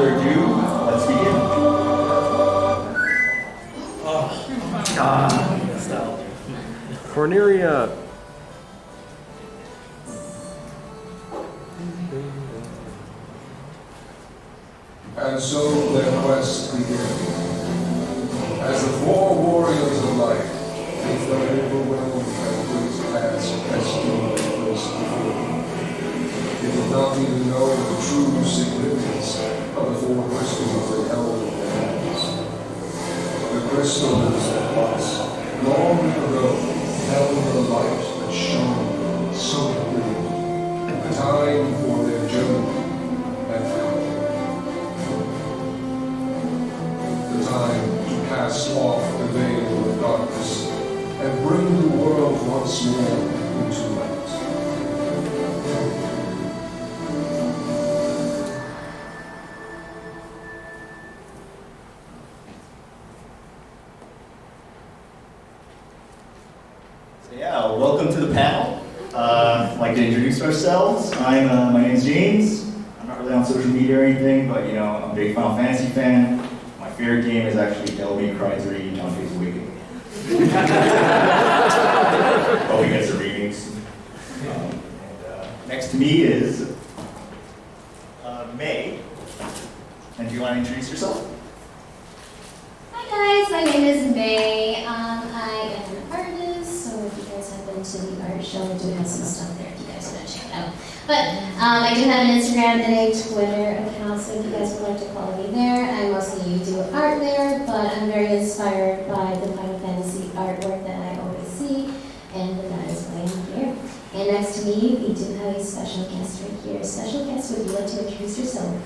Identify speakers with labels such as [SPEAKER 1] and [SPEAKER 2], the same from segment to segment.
[SPEAKER 1] further ado, let's begin.
[SPEAKER 2] Cornelia.
[SPEAKER 3] And so their quest began. As the four warriors of light, they felt overwhelmed by the great task rescuing the quest before them. They did not even know the true significance of the four crystals they held in their hands. The crystals that once, long ago, held the light that shone so brilliant. The time for their journey had come. The time to cast off the veil of darkness and bring the world once more into light.
[SPEAKER 1] So yeah, welcome to the panel. I'd like to introduce ourselves. My name's James. I'm not really on social media or anything, but you know, I'm a big Final Fantasy fan. My favorite game is actually Devil May Cry 3, Dante's Awakening. Probably gets a remix. Next to me is May. And do you want to introduce yourself?
[SPEAKER 4] Hi guys, my name is May. I am an artist, so if you guys have been to the art show, I do have some stuff there if you guys want to check it out. But I do have an Instagram and a Twitter account, so if you guys would like to follow me there. I mostly do art there, but I'm very inspired by the Final Fantasy artwork that I always see, and that is why I'm here. And next to me, we do have a special guest right here. Special guest, would you like to introduce yourself?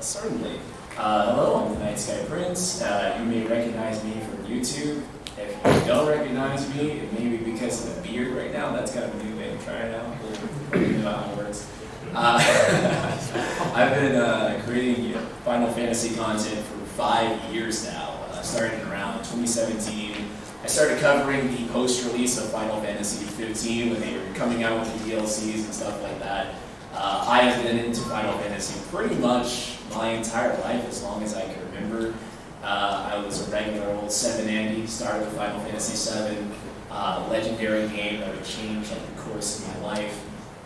[SPEAKER 5] Certainly. Hello, I'm the Night Sky Prince. You may recognize me from YouTube. If you don't recognize me, it may be because of the beard right now. That's kind of a new way of trying it out. You know how it works. I've been creating Final Fantasy content for 5 years now. Started around 2017. I started covering the post-release of Final Fantasy 15 when they were coming out with the DLCs and stuff like that. I have been into Final Fantasy pretty much my entire life, as long as I can remember. I was a regular old 7 Andy, started with Final Fantasy 7, legendary game that would change like the course of my life.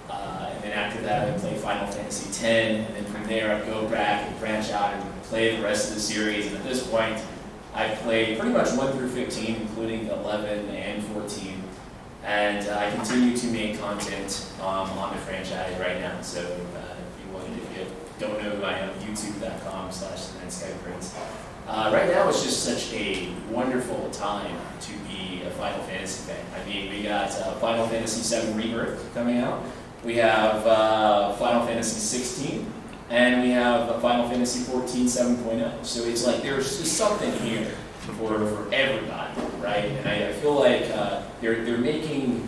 [SPEAKER 5] And then after that, I would play Final Fantasy 10, and then from there, I'd go back and branch out and play the rest of the series. And at this point, I've played pretty much 1 through 15, including 11 and 14. And I continue to make content on the franchise right now. So if you don't know who I am, youtube.com/TheNightSkyPrince. Right now, it's just such a wonderful time to be a Final Fantasy fan. I mean, we got Final Fantasy VII Rebirth coming out. We have Final Fantasy 16, and we have Final Fantasy 14 7.0. So it's like there's just something here for everybody, right? And I feel like they're making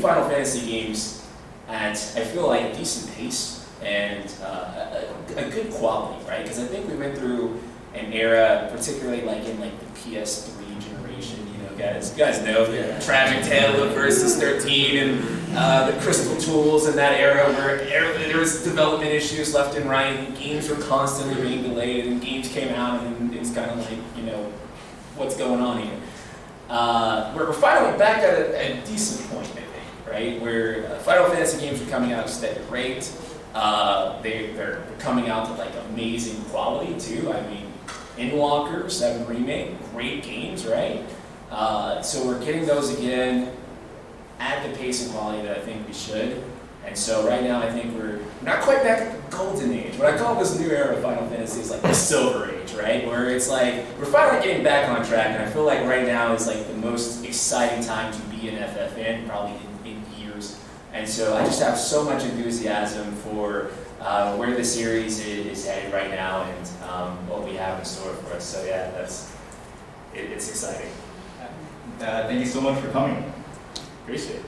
[SPEAKER 5] Final Fantasy games at, I feel like, a decent pace and a good quality, right? Because I think we went through an era, particularly like in like the PS3 generation, you guys know the tragic tale of Versus 13 and the Crystal Tools in that era where there was development issues left and right, and games were constantly being delayed, and games came out, and it was kind of like, what's going on here? We're finally back at a decent point, I think, right? Where Final Fantasy games are coming out at a rate. They're coming out at like amazing quality too. I mean, Endwalker 7 Remake, great games, right? So we're getting those again at the pace and quality that I think we should. And so right now I think we're not quite back at the golden age. What I call this new era of Final Fantasy is like the silver age, right? Where it's like we're finally getting back on track, and I feel like right now is like the most exciting time to be an FF fan, probably in years. And so I just have so much enthusiasm for where the series is headed right now, and what we have in store for us. So yeah, it's exciting.
[SPEAKER 1] Thank you so much for coming. Appreciate it.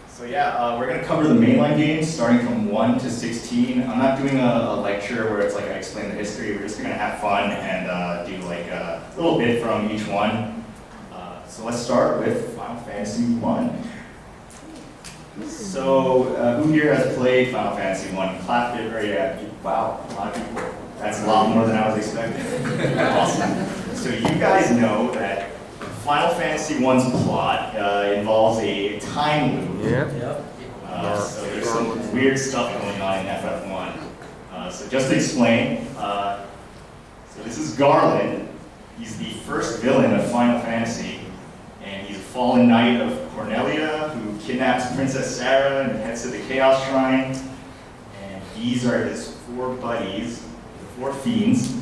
[SPEAKER 1] So yeah, we're going to cover the mainline games starting from 1 to 16. I'm not doing a lecture where it's like I explain the history. We're just going to have fun and do like a little bit from each one. So let's start with Final Fantasy 1. So who here has played Final Fantasy 1? Clap it, or yeah, wow, a lot of people. That's a lot more than I was expecting. Awesome. So you guys know that Final Fantasy I's plot involves a time loop. So there's some weird stuff going on in FF1. So just to explain, so this is Garland. He's the first villain of Final Fantasy, and he's a fallen knight of Cornelia who kidnaps Princess Sarah and heads to the Chaos Shrine. And these are his 4 buddies, the 4 fiends.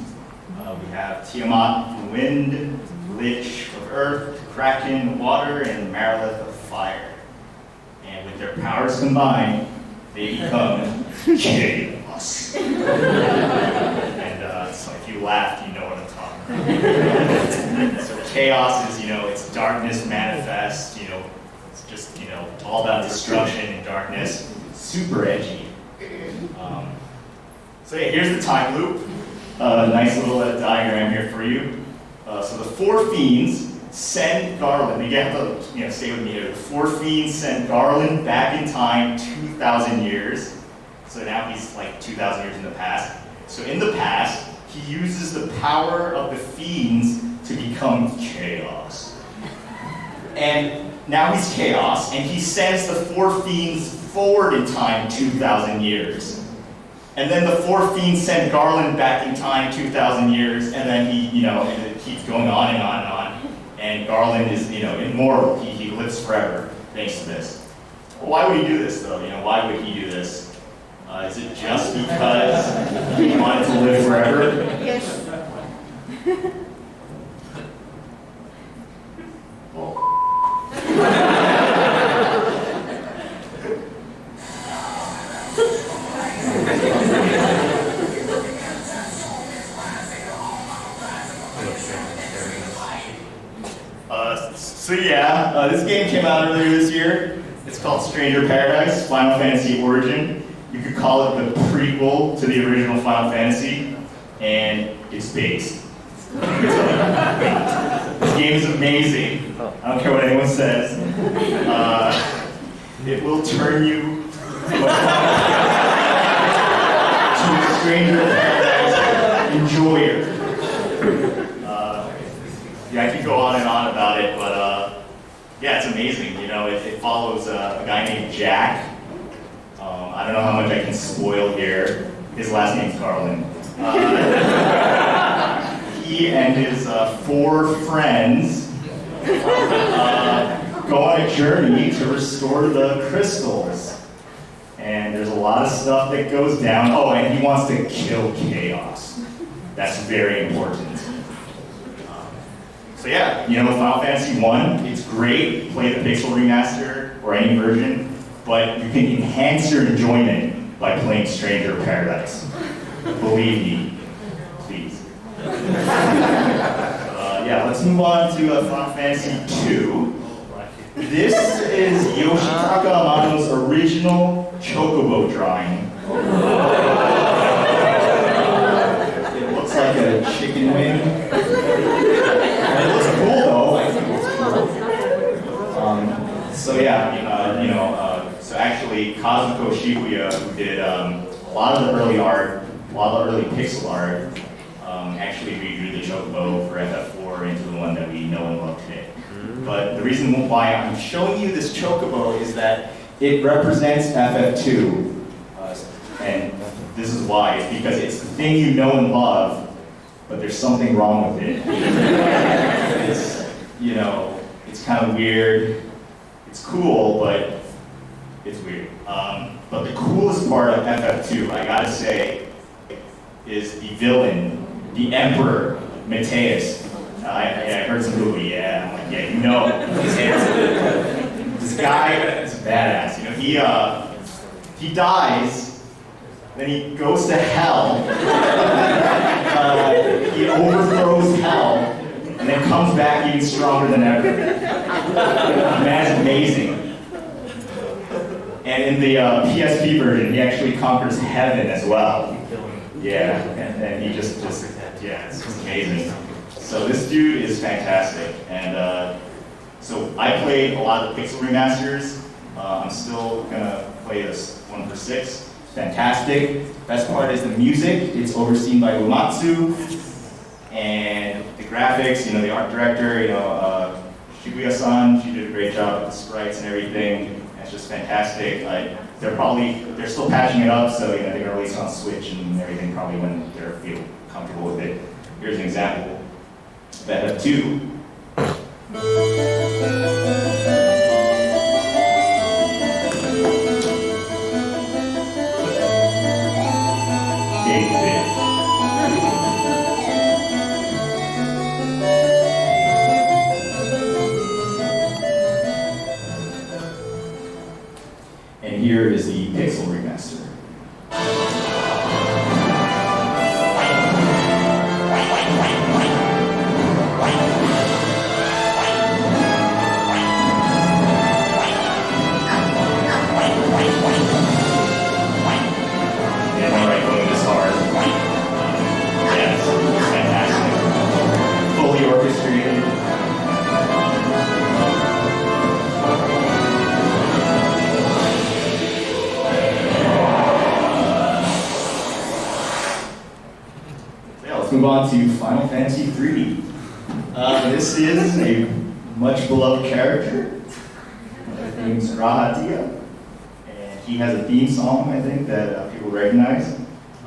[SPEAKER 1] We have Tiamat, the wind, Lich of earth, Kraken, water, and Marilith of fire. And with their powers combined, they become Chaos. And so if you laughed, you know what I'm talking about. So Chaos is, it's darkness manifest, it's just, all about destruction and darkness. Super edgy. So yeah, here's the time loop. Nice little diagram here for you. So the 4 fiends send Garland, you have to stay with me here. The 4 fiends send Garland back in time 2,000 years. So now he's like 2,000 years in the past. So in the past, he uses the power of the fiends to become Chaos. And now he's Chaos, and he sends the 4 fiends forward in time 2,000 years. And then the 4 fiends send Garland back in time 2,000 years, and then he, and it keeps going on and on and on. And Garland is, immortal. He lives forever thanks to this. Well, why would he do this, though? Why would he do this? Is it just because he wanted to live forever?
[SPEAKER 2] Yes.
[SPEAKER 1] So yeah, this game came out earlier this year. It's called Stranger Paradise, Final Fantasy Origin. You could call it the prequel to the original Final Fantasy, and it's based. This game is amazing. I don't care what anyone says. It will turn you to a Stranger Paradise enjoyer. Yeah, I could go on and on about it, but yeah, it's amazing. It follows a guy named Jack. I don't know how much I can spoil here. His last name's Garland. He and his 4 friends go on a journey to restore the crystals. And there's a lot of stuff that goes down. Oh, and he wants to kill Chaos. That's very important. So yeah, Final Fantasy I, it's great. Play the Pixel Remaster or any version, but you can enhance your enjoyment by playing Stranger Paradise. Believe me, please. Yeah, let's move on to Final Fantasy II. This is Yoshitaka Amano's original Chocobo drawing. It looks like a chicken wing. It looks cool though. I think it's cool. So yeah, so actually Kazuko Shibuya, who did a lot of the early art, a lot of the early pixel art, actually redrew the Chocobo for FF4 into the one that we know and love today. But the reason why I'm showing you this Chocobo is that it represents FF2. And this is why. It's because it's the thing you know and love, but there's something wrong with it. It's, it's kind of weird. It's cool, but it's weird. But the coolest part of FF2, I gotta say, is the villain, the Emperor, Mateus. I heard some people, yeah, I'm like, yeah, he's handsome. This guy is badass. He dies, then he goes to hell. He overthrows hell, and then comes back even stronger than ever. The man's amazing. And in the PSP version, he actually conquers heaven as well. Yeah, and he just yeah, it's just amazing. So this dude is fantastic, and so I played a lot of the Pixel remasters. I'm still gonna play this one for 6. fantastic. Best part is the music. It's overseen by Uematsu. And the graphics, the art director, Shibuya-san, she did a great job with the sprites and everything. And it's just fantastic. They're still patching it up, so they're gonna release it on Switch and everything probably when they feel comfortable with it. Here's an example. Beta 2. And here is the Pixel remaster. And alright, going this hard. Yes, fantastic. Fully orchestrated. Let's move on to Final Fantasy III. This is a much beloved character. His name's Rahatia. And he has a theme song, I think, that people recognize.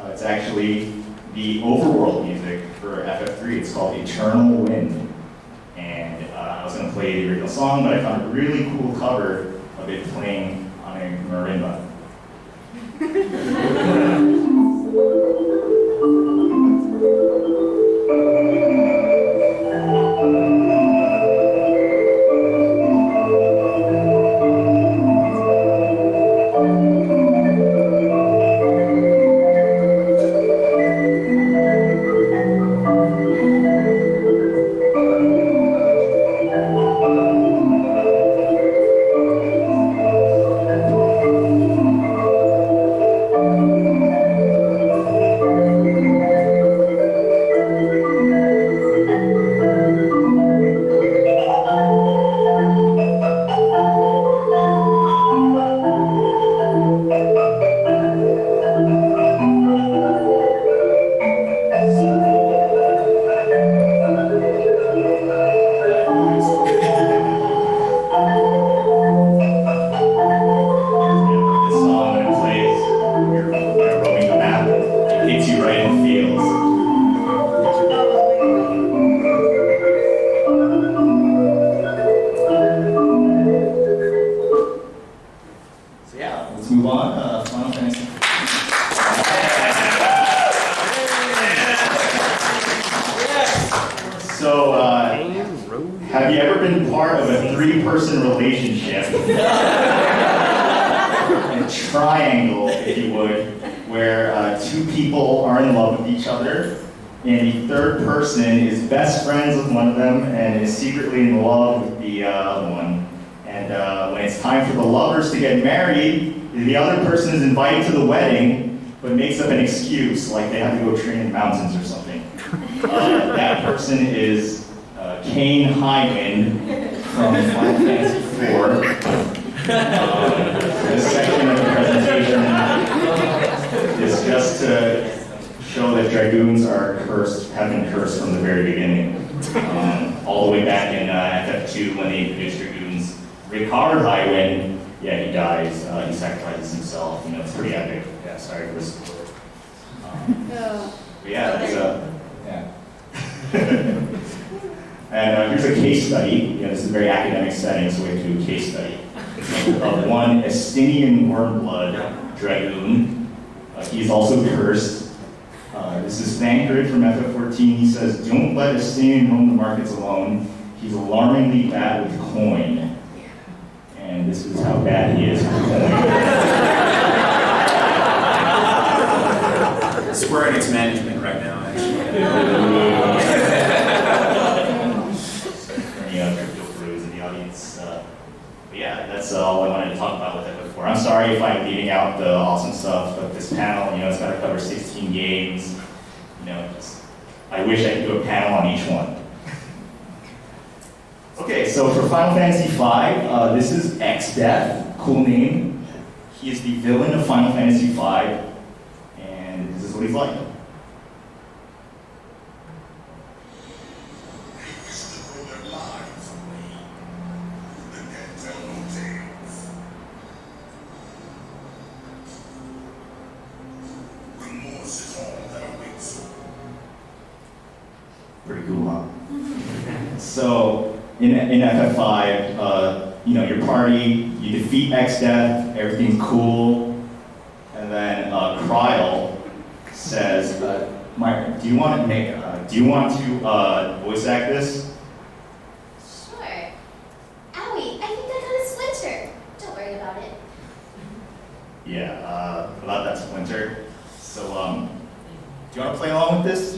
[SPEAKER 1] It's actually the overworld music for FF3. It's called Eternal Wind. And I was going to play the original song, but I found a really cool cover of it playing on a marimba. Have you ever been part of a three-person relationship? A triangle, if you would, where two people are in love with each other, and the third person is best friends with one of them and is secretly in love with the other one. And when it's time for the lovers to get married, the other person is invited to the wedding, but makes up an excuse, like they have to go train in mountains or something. That person is Kane Highwind from Final Fantasy IV. This section of the presentation is just to show that dragoons are cursed, have been cursed from the very beginning. All the way back in FF2 when they introduced dragoons. Ricard Highwind, yeah, he dies. He sacrifices himself. It's pretty epic. Yeah, sorry for the spoiler. But yeah, it's yeah. And here's a case study. This is a very academic setting, so we have to do a case study of one Estinian Wormblood dragoon. He's also cursed. This is Thancred from FF14. He says, "Don't let Estinian roam the markets alone. He's alarmingly bad with coin." And this is how bad he is with coin.
[SPEAKER 5] Square Enix management right now, actually. That's all I wanted to talk about with it before. I'm sorry if I'm leaving out the awesome stuff of this panel. It's got to cover 16 games. I wish I could do a panel on each one. Okay, so for Final Fantasy V, this is X-Death, cool name.
[SPEAKER 1] He is the villain of Final Fantasy V, and this is what he's like. Pretty cool, huh? So, in FF5, you know, your party, you defeat X-Death, everything's cool, and then Kryl says, do you want to voice act this?
[SPEAKER 4] Sure. Owie, I think I got a splinter. Don't worry about it.
[SPEAKER 1] Yeah, about that splinter. So, do you want to play along with this?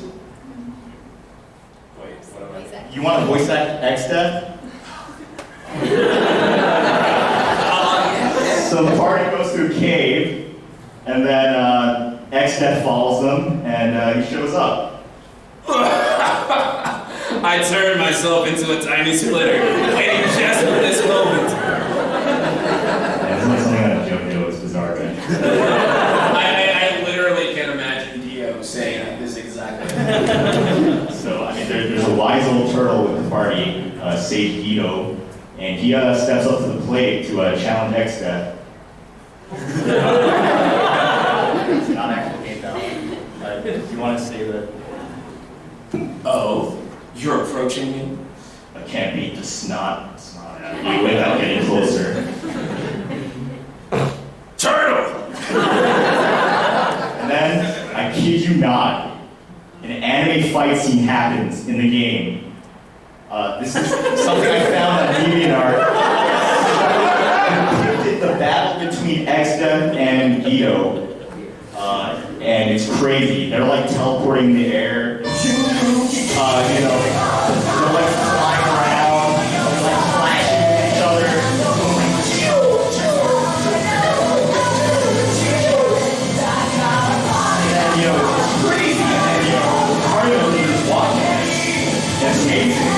[SPEAKER 5] Wait, what am I?
[SPEAKER 4] Exactly.
[SPEAKER 1] You want to voice act X-Death? So the party goes to a cave, and then X-Death follows them, and he shows up.
[SPEAKER 5] I turned myself into a tiny splitter, waiting just for this moment.
[SPEAKER 1] Yeah, it's like something out of JoJo, it's bizarre, right?
[SPEAKER 5] I literally can imagine Dio saying this exactly.
[SPEAKER 1] So, I mean, there's a wise old turtle with the party, Sage Guido, and he steps up to the plate to challenge X-Death. It's not actual game now. Do you want to say that?
[SPEAKER 5] Oh, you're approaching me?
[SPEAKER 1] I can't beat the snot out of you without getting closer.
[SPEAKER 5] Turtle!
[SPEAKER 1] And then, I kid you not, an anime fight scene happens in the game. This is something I found on DeviantArt. The battle between X-Death and Guido, and it's crazy. They're like teleporting in the air. You know, they're like flying around, they're like flashing at each other. And, you know, it's crazy. And, you know, part of it is watching. It's amazing.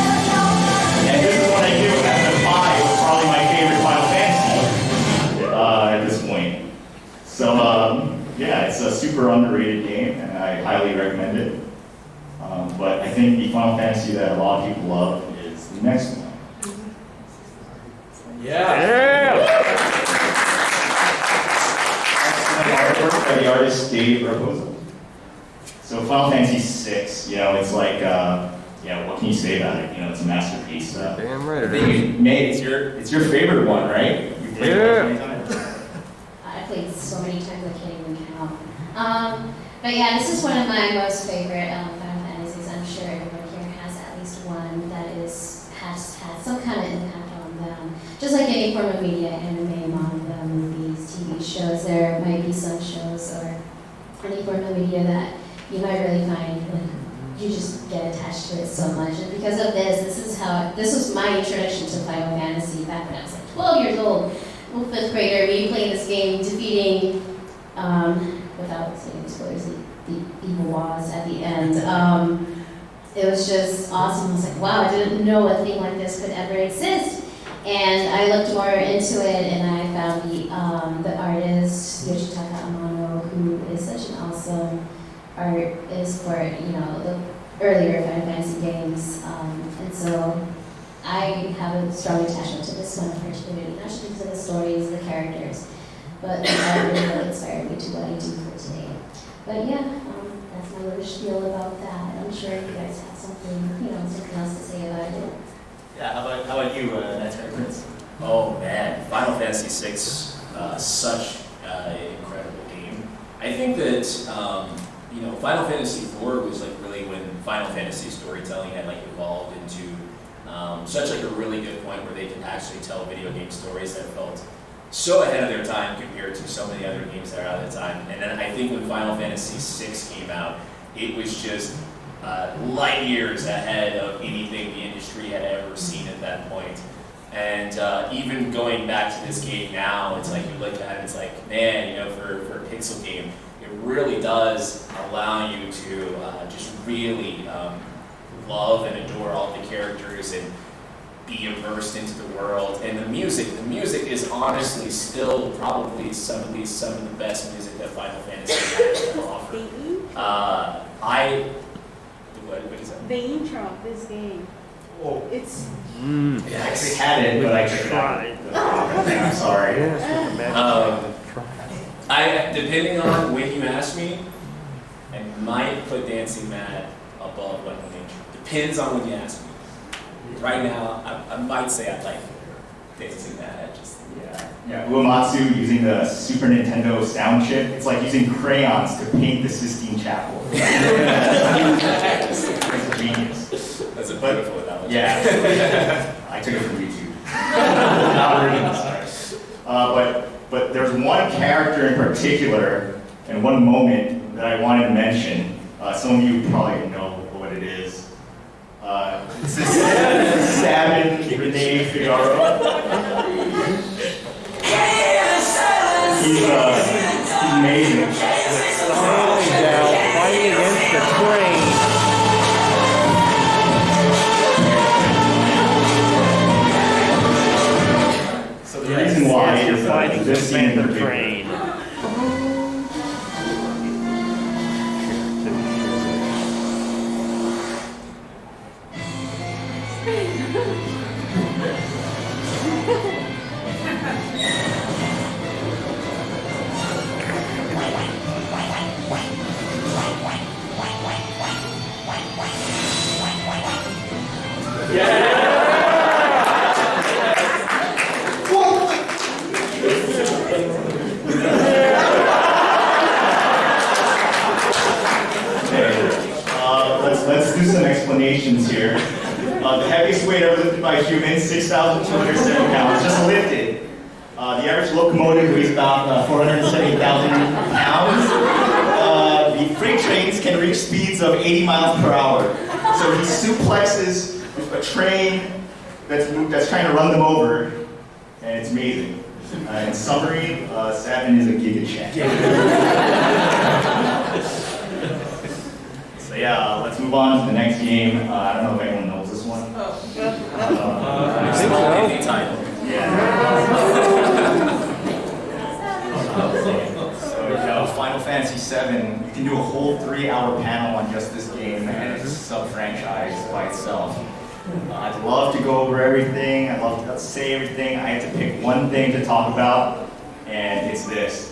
[SPEAKER 1] And this is what I do at the 5 was probably my favorite Final Fantasy at this point. So, yeah, it's a super underrated game, and I highly recommend it. But I think the Final Fantasy that a lot of people love is the next one. Artwork by the artist Dave Raposa. So Final Fantasy VI, you know, it's like, yeah, what can you say about it? You know, it's a masterpiece.
[SPEAKER 2] Damn right.
[SPEAKER 1] I think May, it's your favorite one, right? You played it many times?
[SPEAKER 4] I played so many times I can't even count. But yeah, this is one of my most favorite Final Fantasies. I'm sure everyone here has at least one that has had some kind of impact on them. Just like any form of media, anime, manga, movies, TV shows, there might be some shows or any form of media that you might really find like you just get attached to it so much. And because of this was my introduction to Final Fantasy back when I was like 12 years old. Well, 5th grader, me playing this game, defeating, without saying spoilers, the evil boss at the end. It was just awesome. I was like, wow, I didn't know a thing like this could ever exist. And I looked more into it, and I found the artist Yoshitaka Amano, who is such an awesome artist for the earlier Final Fantasy games. And so I have a strong attachment to this one particularly, not just because of the stories, the characters, but the art really inspired me to what I do for today. But yeah, that's my little spiel about that. I'm sure you guys have something else to say about it.
[SPEAKER 1] Yeah, how about you, Nightmare Prince?
[SPEAKER 5] Oh man, Final Fantasy VI, such an incredible game. I think that Final Fantasy IV was like really when Final Fantasy storytelling had like evolved into such like a really good point where they could actually tell video game stories that felt so ahead of their time compared to so many other games that are out at the time. And then I think when Final Fantasy VI came out, it was just light years ahead of anything the industry had ever seen at that point. And even going back to this game now, it's like you look at it, it's like, man, for a pixel game, it really does allow you to just really love and adore all the characters and be immersed into the world. And the music is honestly still probably some of the best music that Final Fantasy has to offer. What is that?
[SPEAKER 2] The intro of this game.
[SPEAKER 1] Oh.
[SPEAKER 2] It's
[SPEAKER 1] I actually had it, but I tried. I'm sorry.
[SPEAKER 5] Depending on when you ask me, I might put Dancing Mad above Weapon Danger. Depends on when you ask me. Right now, I might say I'd like Dancing Mad.
[SPEAKER 1] Yeah. Uematsu using the Super Nintendo sound chip. It's like using crayons to paint the Sistine Chapel. It's a genius.
[SPEAKER 5] That's a beautiful analogy.
[SPEAKER 1] Yeah. I took it from YouTube. Not original, sorry. But there's one character in particular and one moment that I wanted to mention. Some of you probably know what it is. This is Sabin Renee Figaro. He's amazing.
[SPEAKER 6] Slowing down, fighting against the train.
[SPEAKER 1] So the reason why
[SPEAKER 6] you're
[SPEAKER 1] is
[SPEAKER 6] fighting
[SPEAKER 1] this scene in
[SPEAKER 6] the
[SPEAKER 1] particular.
[SPEAKER 6] train.
[SPEAKER 1] Let's do some explanations here. The heaviest weight ever lifted by humans, 6,207 pounds, just lifted. The average locomotive weighs about 470,000 pounds. The freight trains can reach speeds of 80 miles per hour. So he suplexes a train that's trying to run them over, and it's amazing. In summary, Sabin is a giga check. So yeah, let's move on to the next game. I don't know if anyone knows this one.
[SPEAKER 6] I think so.
[SPEAKER 5] Any title.
[SPEAKER 1] Yeah. So Final Fantasy VII, you can do a whole 3-hour panel on just this game, and it's a sub-franchise by itself. I'd love to go over everything. I'd love to say everything. I had to pick one thing to talk about, and it's this.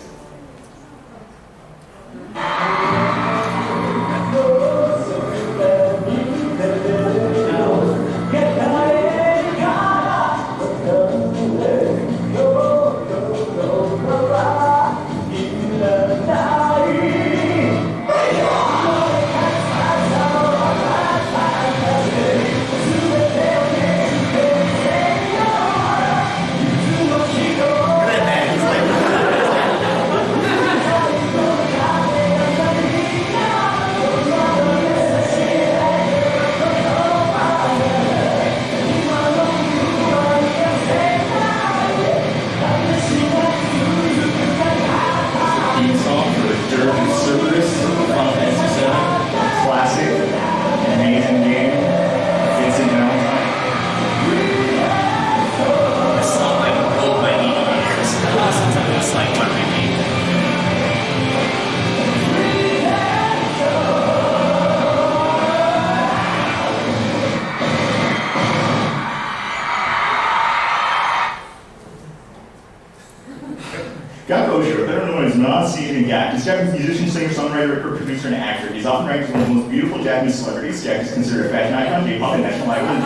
[SPEAKER 1] He's a Japanese musician, singer, songwriter, producer, and actor. He's often ranked as one of the most beautiful Japanese celebrities. Jack is considered a fashion icon, J-pop, and national icon,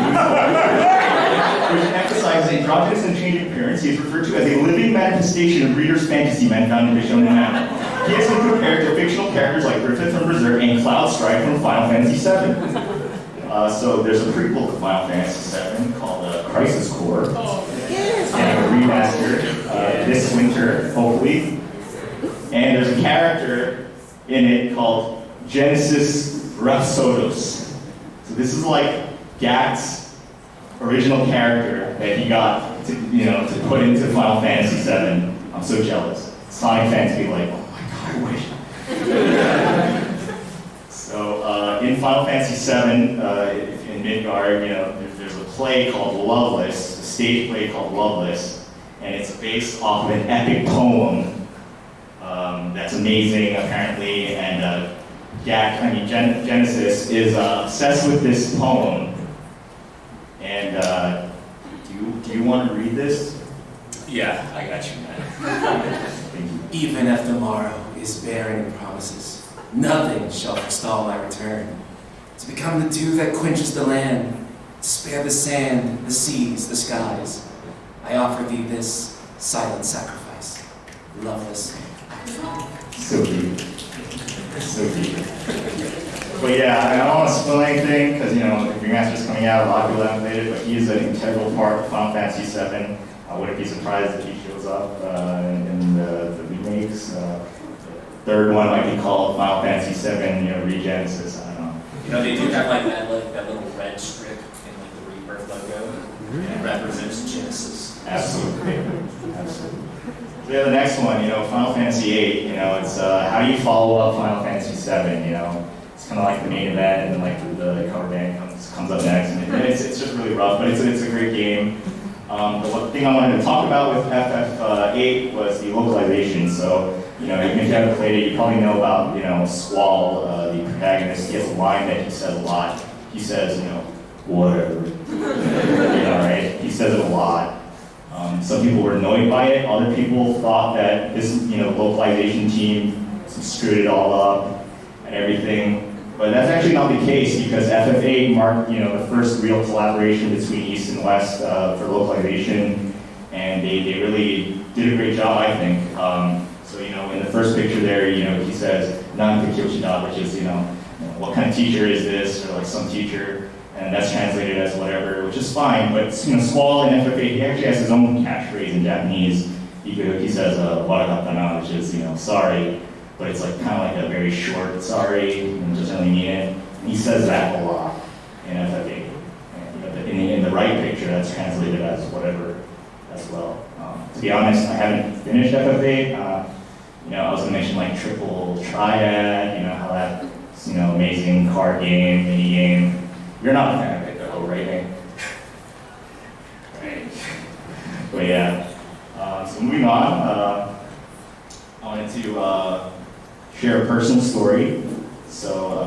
[SPEAKER 1] which emphasizes androgynous and changing appearance. He is referred to as a living manifestation of readers' fantasy men found in Shonen Manga. He has been compared to fictional characters like Griffith from Berserk and Cloud Strife from Final Fantasy VII. So there's a prequel to Final Fantasy VII called Crisis Core, and a remaster this winter, hopefully. And there's a character in it called Genesis Rhapsodos. So this is like Gat's original character that he got to put into Final Fantasy VII. I'm so jealous. Sonic fans be like, oh my god, I wish. So in Final Fantasy VII, in Midgard, there's a play called Loveless, a stage play called Loveless, and it's based off of an epic poem that's amazing, apparently, and Genesis is obsessed with this poem. And do you want to read this?
[SPEAKER 5] Yeah, I got you, man.
[SPEAKER 1] Thank you.
[SPEAKER 5] Even if tomorrow is barren in promises, nothing shall forestall my return. To become the dew that quenches the land, to spare the sand, the seas, the skies, I offer thee this silent sacrifice, loveless.
[SPEAKER 1] So deep. So deep. But yeah, I don't want to spoil anything because, the remaster's coming out, a lot of people haven't played it, but he is an integral part of Final Fantasy VII. I wouldn't be surprised if he shows up in the remakes. The third one might be called Final Fantasy VII, Regenesis, I don't know.
[SPEAKER 5] They do have that little red strip in the Rebirth logo. And it represents Genesis.
[SPEAKER 1] Absolutely. Absolutely. So yeah, the next one, Final Fantasy VIII, it's how do you follow up Final Fantasy VII, It's kind of like the main event, and then like the cover band comes up next, and it's just really rough, but it's a great game. The one thing I wanted to talk about with FF8 was the localization. So, even if you haven't played it, you probably know about, Squall, the protagonist. He has a line that he says a lot. He says, whatever. Right? He says it a lot. Some people were annoyed by it. Other people thought that this, localization team screwed it all up and everything. But that's actually not the case because FF8 marked, the first real collaboration between East and West for localization, and they really did a great job, I think. So, in the first picture there, he says, "Nan-Kyoshida," which is, what kind of teacher is this, or like some teacher, and that's translated as whatever, which is fine. But Squall in FF8, he actually has his own catchphrase in Japanese. He says, "Waragatana," which is, sorry. But it's like kind of like a very short sorry, and doesn't really mean it. And he says that a lot in FF8. And, in the right picture, that's translated as whatever as well. To be honest, I haven't finished FF8. I was gonna mention like Triple Triad, how that's amazing card game, mini game. You're not a fan of it though, right? Right. But yeah. So moving on, I wanted to share a personal story. So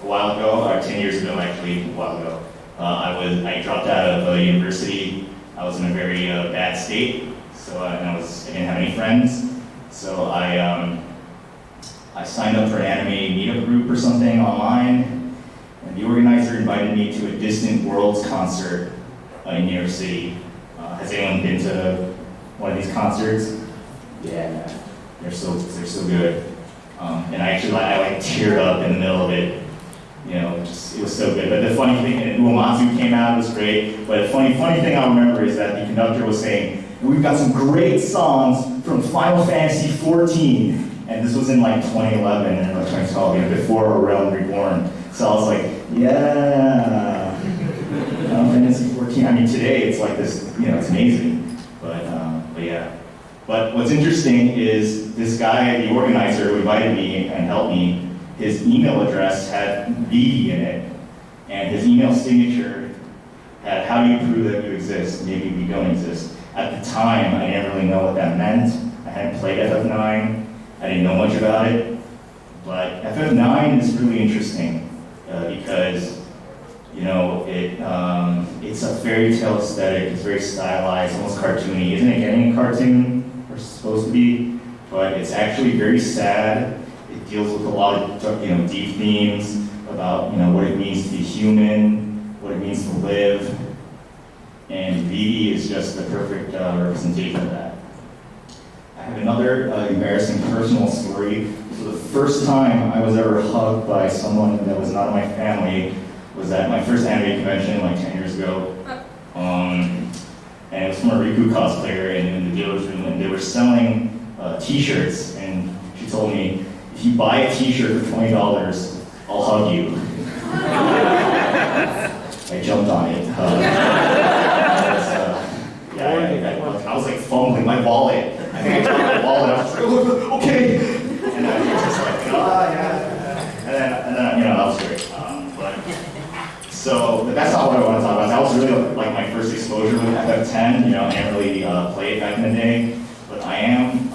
[SPEAKER 1] a while ago, or 10 years ago actually, a while ago, I dropped out of university. I was in a very bad state, so I didn't have any friends. So I signed up for an anime meetup group or something online, and the organizer invited me to a Distant Worlds concert in New York City. Has anyone been to one of these concerts? Yeah, they're so good. And I teared up in the middle of it. It was so good. But the funny thing, and Uematsu came out, it was great. But the funny thing I remember is that the conductor was saying, "We've got some great songs from Final Fantasy XIV." And this was in like 2011 and like 2012, before Realm Reborn. So I was like, yeah, Final Fantasy XIV. I mean, today it's like this, it's amazing. But yeah. But what's interesting is this guy, the organizer who invited me and helped me, his email address had VD in it, and his email signature had, "How do you prove that you exist? Maybe we don't exist." At the time, I didn't really know what that meant. I hadn't played FF9. I didn't know much about it. But FF9 is really interesting because, it's a fairy tale aesthetic. It's very stylized, almost cartoony. Isn't it getting a cartoon? Or supposed to be? But it's actually very sad. It deals with a lot of deep themes about what it means to be human, what it means to live, and Vivi is just the perfect representation of that. I have another embarrassing personal story. So the first time I was ever hugged by someone that was not my family was at my first anime convention like 10 years ago. And it was from a Riku cosplayer in the dealer's room, and they were selling t-shirts, and she told me, "If you buy a t-shirt for $20, I'll hug you." I jumped on it. I was like fumbling my wallet. I think I dropped my wallet. I was like, "Okay." And I was just like, yeah. And then that was great. But that's not what I want to talk about. That was was really like my first exposure with FF10. You know, I didn't really play it back in the day, but I am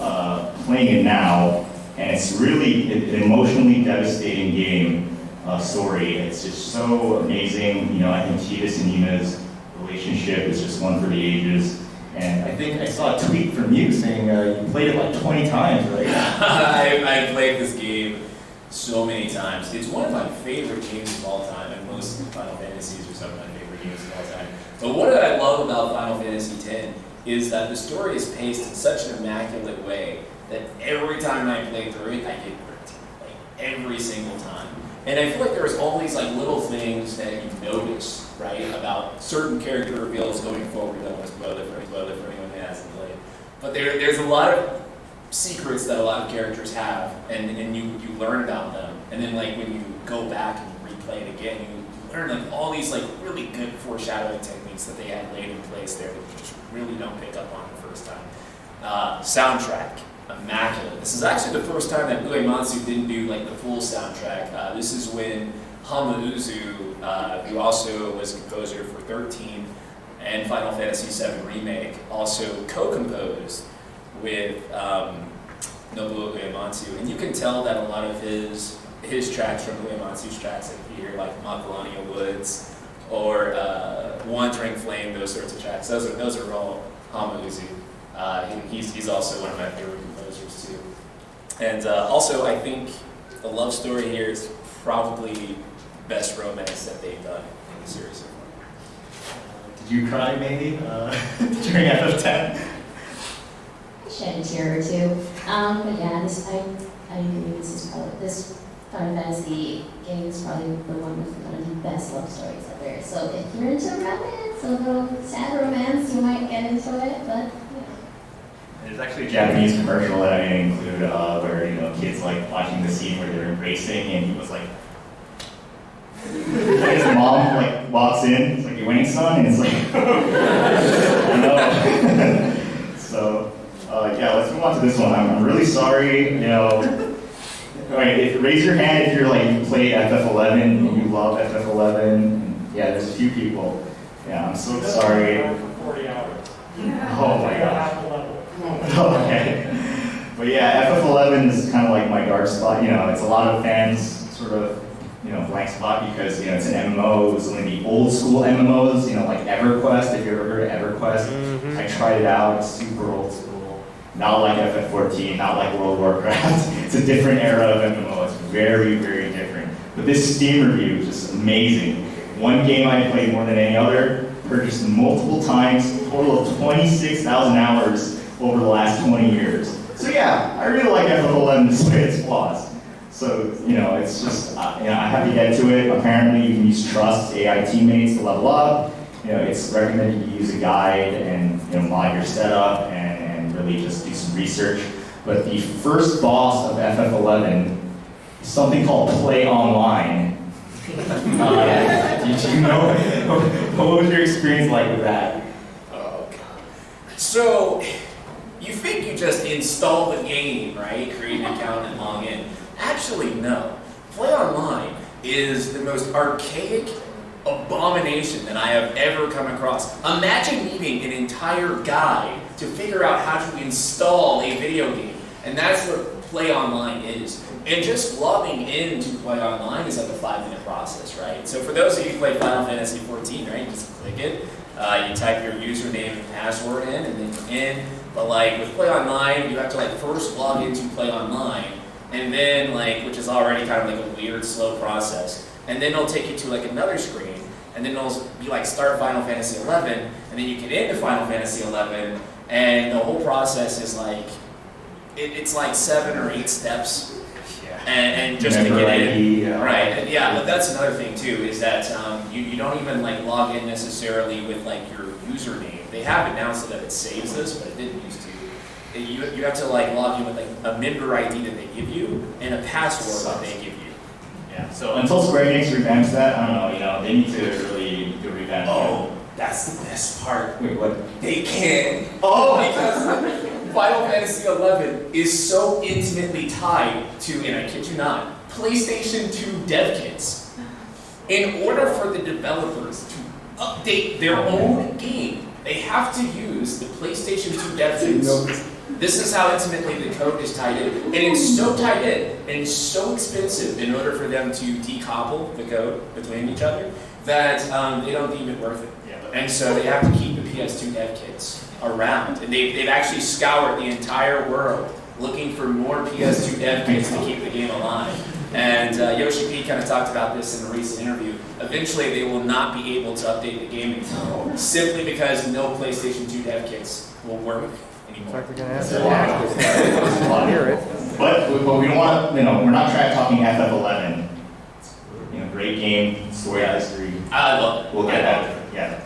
[SPEAKER 1] playing it now, and it's really an emotionally devastating game story. It's just so amazing. You know, I think Tidus and Yuna's relationship is just one for the ages. And I think I saw a tweet from you saying you played it like 20 times, right?
[SPEAKER 5] I've played this game so many times. It's one of my favorite games of all time, and most Final Fantasies are some of my favorite games of all time. But what I love about Final Fantasy X is that the story is paced in such an immaculate way that every time I play through it, I get gripped. Like, every single time. And I feel like there's all these like little things that you notice, right, about certain character reveals going forward. Don't want to spoil it for anyone who hasn't played. But there's a lot of secrets that a lot of characters have, and you learn about them. And then like when you go back and replay it again, you learn like all these like really good foreshadowing techniques that they had laid in place there that you just really don't pick up on the first time. Soundtrack. Immaculate. This is actually the first time that Uematsu didn't do like the full soundtrack. This is when Hamauzu, who also was composer for 13 and Final Fantasy VII Remake, also co-composed with Nobuo Uematsu. And you can tell that a lot of his tracks from Uematsu's tracks, like you hear like Macalania Woods or Wandering Flame, those sorts of tracks. Those are all Hamauzu. He's also one of my favorite composers too. And also, I think the love story here is probably the best romance that they've done in the series so far.
[SPEAKER 1] Did you cry maybe during FF10?
[SPEAKER 4] I shed a tear or two. But yeah, I agree. This Final Fantasy game is probably the one with one of the best love stories ever. So if you're into romance, although sad romance, you might get into it. But
[SPEAKER 1] There's actually a Japanese commercial that I didn't include where, you know, kids like watching the scene where they're embracing, and he was like, his mom like walks in, it's like, "You winning, son?" And it's like, I know. So yeah, let's move on to this one. I'm really sorry, you know. Right, raise your hand if you're like, you played FF11 and you love FF11. Yeah, there's a few people. Yeah, I'm so sorry.
[SPEAKER 6] 40 hours.
[SPEAKER 1] Oh my gosh. Okay. But yeah, FF11 is kind of like my dark spot. You know, it's a lot of fans sort of, you know, blank spot because, you know, it's an MMO. It was one of the old school MMOs, you know, like EverQuest, if you ever heard of EverQuest.
[SPEAKER 6] Mm-hmm.
[SPEAKER 1] I tried it out, it's super old school. Not like FF14, not like World of Warcraft. It's a different era of MMO. It's very, very different. But this Steam review is just amazing. One game I played more than any other, purchased multiple times, a total of 26,000 hours over the last 20 years. So yeah, I really like FF11 despite its flaws. So, you know, it's just, you know, I have to get to it. Apparently you can use Trust AI teammates to level up. You know, it's recommended you use a guide and, you know, mod your setup and really just do some research. But the first boss of FF11 is something called Play Online. Did you know? What was your experience like with that?
[SPEAKER 5] Oh, God. So, you think you just install the game, right? Create an account and log in. Actually, no. Play Online is the most archaic abomination that I have ever come across. Imagine needing an entire guide to figure out how to install a video game. And that's what Play Online is. And just logging into Play Online is like a 5-minute process, right? So for those of you who play Final Fantasy XIV, right, you just click it, you type your username and password in, and then you're in. But like with Play Online, you have to like first log into Play Online, and then like, which is already kind of like a weird, slow process. And then it'll take you to like another screen, and then it'll be like start Final Fantasy XI, and then you get into Final Fantasy XI, and the whole process is like, it's like 7 or 8 steps. And just to get in, right? And yeah, but that's another thing too, is that you don't even like log in necessarily with like your username. They have it now so that it saves this, but it didn't used to. You have to like log in with like a member ID that they give you and a password that they give you.
[SPEAKER 1] Yeah. So until Square Enix revamps that, I don't know. You know, they need to really do a revamp.
[SPEAKER 5] Oh, that's the best part.
[SPEAKER 1] Wait, what?
[SPEAKER 5] They can. Oh, because Final Fantasy XI is so intimately tied to, and I kid you not, PlayStation 2 dev kits. In order for the developers to update their own game. They have to use the PlayStation 2 dev kits. This is how intimately the code is tied in. And it's so tied in, and it's so expensive in order for them to decouple the code between each other that they don't deem it worth it. And so they have to keep the PS2 dev kits around. And they've actually scoured the entire world looking for more PS2 dev kits to keep the game alive. And Yoshi P kind of talked about this in a recent interview. Eventually, they will not be able to update the game anymore, simply because no PlayStation 2 dev kits will work anymore.
[SPEAKER 6] Looks like we're gonna have to hear it.
[SPEAKER 1] But we don't want to, we're not talking FF11. Great game, story history.
[SPEAKER 5] I love it.
[SPEAKER 1] We'll get that.
[SPEAKER 5] Yeah.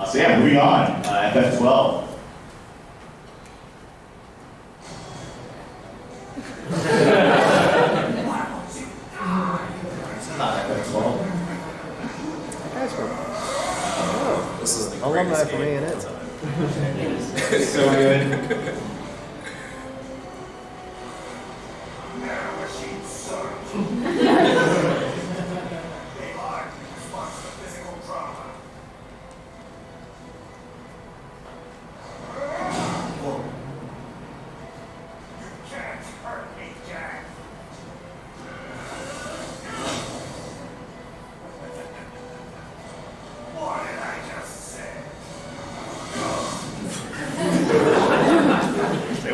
[SPEAKER 1] So yeah, moving on. FF12. It's not FF12.
[SPEAKER 5] This is the
[SPEAKER 6] Alumni
[SPEAKER 5] greatest
[SPEAKER 6] from
[SPEAKER 5] game.
[SPEAKER 6] A&M.
[SPEAKER 1] It's so good.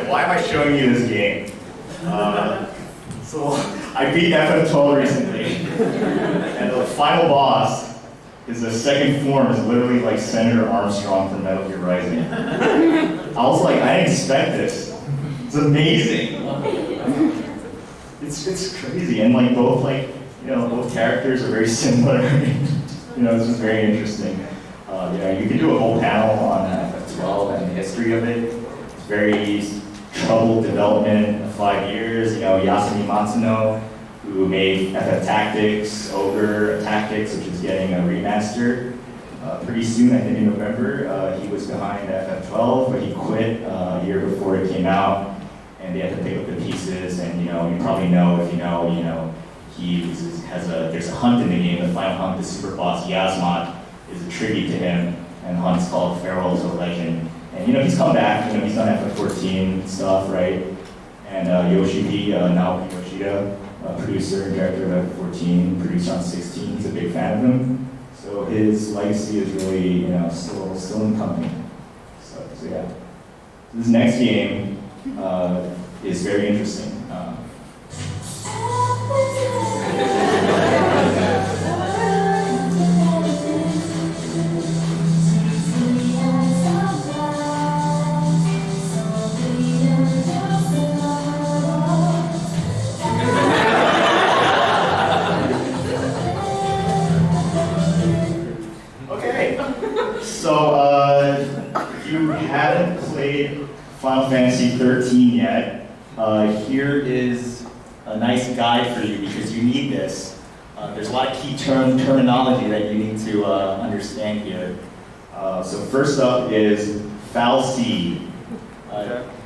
[SPEAKER 1] Why am I showing you this game? So I beat FF12 recently, and the final boss is the second form is literally like Senator Armstrong from Metal Gear Rising. I was like, I didn't expect this. It's amazing. It's crazy, and like both characters are very similar. This is very interesting. You can do a whole panel on FF12 and the history of it. It's very troubled development of 5 years. Yasumi Matsuno, who made FF Tactics, Ogre Tactics, which is getting a remaster pretty soon, I think in November. He was behind FF12, but he quit a year before it came out, and they had to pick up the pieces. And you probably know if there's a hunt in the game. The final hunt, the super boss Yasmat, is a tribute to him, and the hunt's called Farewell to a Legend. And he's come back, he's done FF14 stuff, right? And Yoshi P, Naoki Yoshida, producer and director of FF14, produced on 16, he's a big fan of him. So his legacy is really, still in company. So yeah. This next game is very interesting. If you haven't played Final Fantasy 13 yet, here is a nice guide for you because you need this. There's a lot of key terminology that you need to understand here. So first up is fal'C.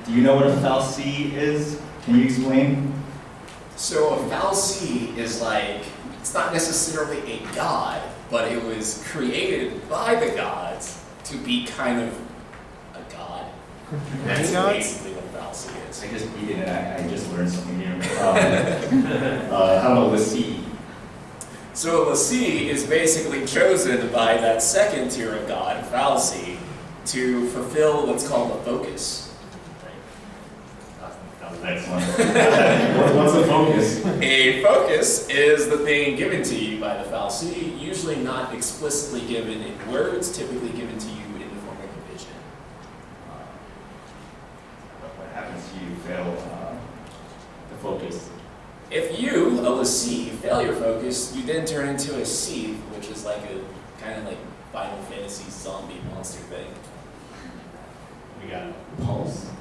[SPEAKER 1] Do you know what a fal'C is? Can you explain?
[SPEAKER 5] So a fal'C is it's not necessarily a god, but it was created by the gods to be kind of a god. That's basically what a fal'C is.
[SPEAKER 1] I just beat it and I just learned something new. How about l'C?
[SPEAKER 5] So l'C is basically chosen by that second tier of god, fal'C, to fulfill what's called a focus.
[SPEAKER 1] That was excellent. What's a focus?
[SPEAKER 5] A focus is the thing given to you by the fal'C, usually not explicitly given in words, typically given to you in the form of a vision.
[SPEAKER 1] What happens if you fail the focus?
[SPEAKER 5] If you, a l'C, fail your focus, you then turn into a Seath, which is like a kind of like Final Fantasy zombie monster thing.
[SPEAKER 1] We got Pulse.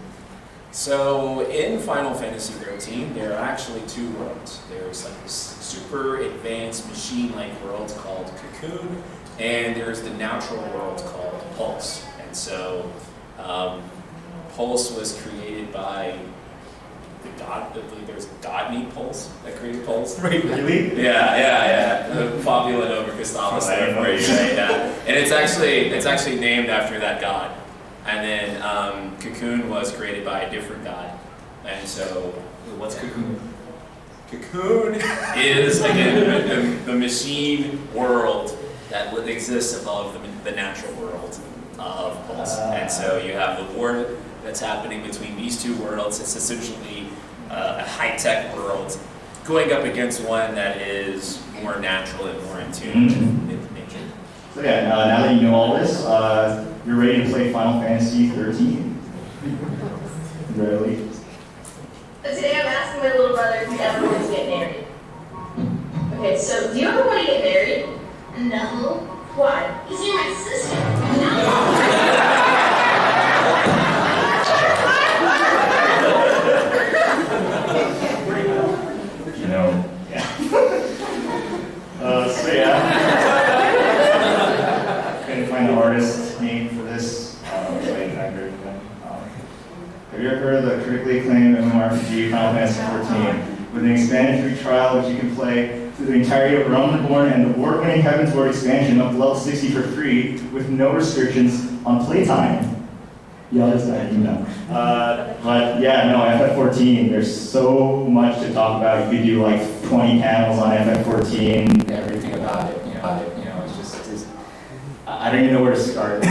[SPEAKER 5] So in Final Fantasy 13, there are actually two worlds. There's like this super advanced machine-like world called Cocoon, and there's the natural world called Pulse. And so Pulse was created by there's God meat poles that created poles.
[SPEAKER 1] Really?
[SPEAKER 5] Yeah. Fabula Nova Christalis there for you, right? And it's actually named after that god. And then Cocoon was created by a different god. And so,
[SPEAKER 1] What's Cocoon?
[SPEAKER 5] Cocoon is, again, the machine world that exists above the natural world of Pulse. And so you have the war that's happening between these two worlds. It's essentially a high-tech world going up against one that is more natural and more in tune with nature.
[SPEAKER 1] So yeah, now that you know all this, you're ready to play Final Fantasy 13. Congratulations.
[SPEAKER 2] So today I'm asking my little brother if he ever wants to get married. Okay, so do you ever want to get married? No. Why? Because you're my sister.
[SPEAKER 1] You know, yeah. So yeah. Couldn't find the artist name for this. Have you ever heard of the critically acclaimed MMORPG Final Fantasy XIV? With an expanded free trial which you can play through the entirety of Realm Reborn and the award-winning Heavensward expansion up to level 60 for free with no restrictions on playtime. Yeah, that's not you know. But yeah, no, FF14, there's so much to talk about. You could do like 20 panels on FF14, everything about it, it's just I don't even know where to start.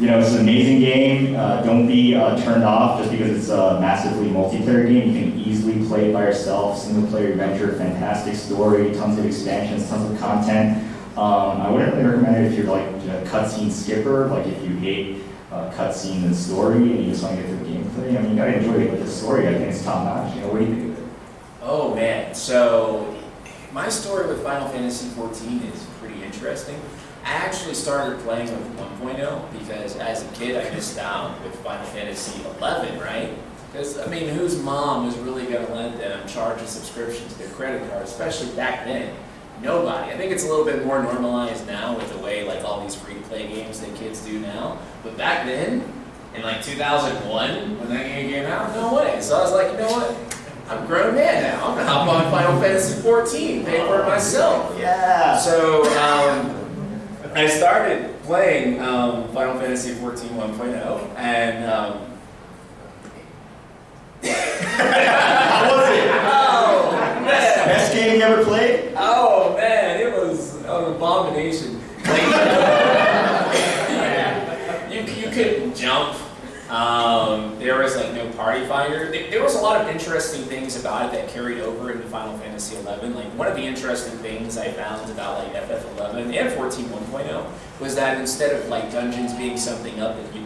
[SPEAKER 1] It's an amazing game. Don't be turned off just because it's a massively multiplayer game. You can easily play it by yourself, single-player adventure, fantastic story, tons of expansions, tons of content. I wouldn't really recommend it if you're like a cutscene skipper, like if you hate cutscene and story and you just want to get to the gameplay. I mean, you gotta enjoy it, but the story, I think, is top-notch. What do you think of it?
[SPEAKER 5] Oh man, so my story with Final Fantasy XIV is pretty interesting. I actually started playing with 1.0 because as a kid I missed out with Final Fantasy 11, right? Because, I mean, whose mom was really going to let them charge a subscription to their credit card, especially back then? Nobody. I think it's a little bit more normalized now with the way, like, all these free-to-play games that kids do now. But back then, in, like, 2001, when that game came out, no way. So I was like, you know what? I'm a grown man now. I'm going to hop on Final Fantasy XIV, pay for it myself.
[SPEAKER 1] Yeah!
[SPEAKER 5] So, I started playing Final Fantasy XIV 1.0, and
[SPEAKER 1] how was it?
[SPEAKER 5] Oh man!
[SPEAKER 1] Best game you ever played?
[SPEAKER 5] Oh man, it was an abomination. Like, you couldn't jump. There was like no party finder. There was a lot of interesting things about it that carried over into Final Fantasy 11. Like one of the interesting things I found about like FF11 and 14 1.0 was that instead of like dungeons being something that you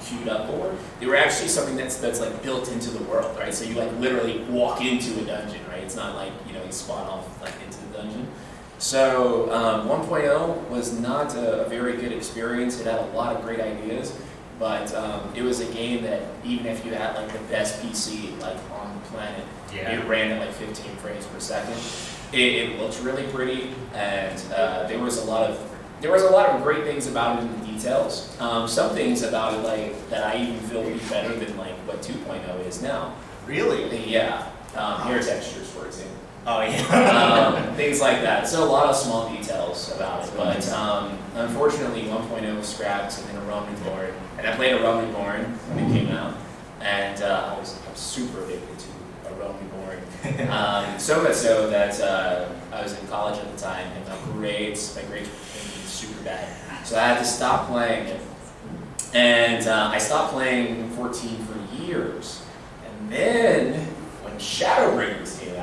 [SPEAKER 5] queued up for, they were actually something that's like built into the world, right? So you like literally walk into a dungeon, right? It's not like you spawn off like into the dungeon. So 1.0 was not a very good experience. It had a lot of great ideas. But it was a game that even if you had like the best PC like on the planet, it ran at like 15 frames per second. It looked really pretty, and there was a lot of great things about it in the details. Some things about it like that I even feel would be better than like what 2.0 is now.
[SPEAKER 1] Really?
[SPEAKER 5] Yeah. Hair textures, for example.
[SPEAKER 1] Oh yeah.
[SPEAKER 5] Things like that. So a lot of small details about it. But unfortunately, 1.0 was scrapped and then a Realm Reborn. And I played a Realm Reborn when it came out. And I was super addicted to a Realm Reborn. So much so that I was in college at the time and my grades were super bad. So I had to stop playing it. And I stopped playing 14 for years. And then when Shadowbringers came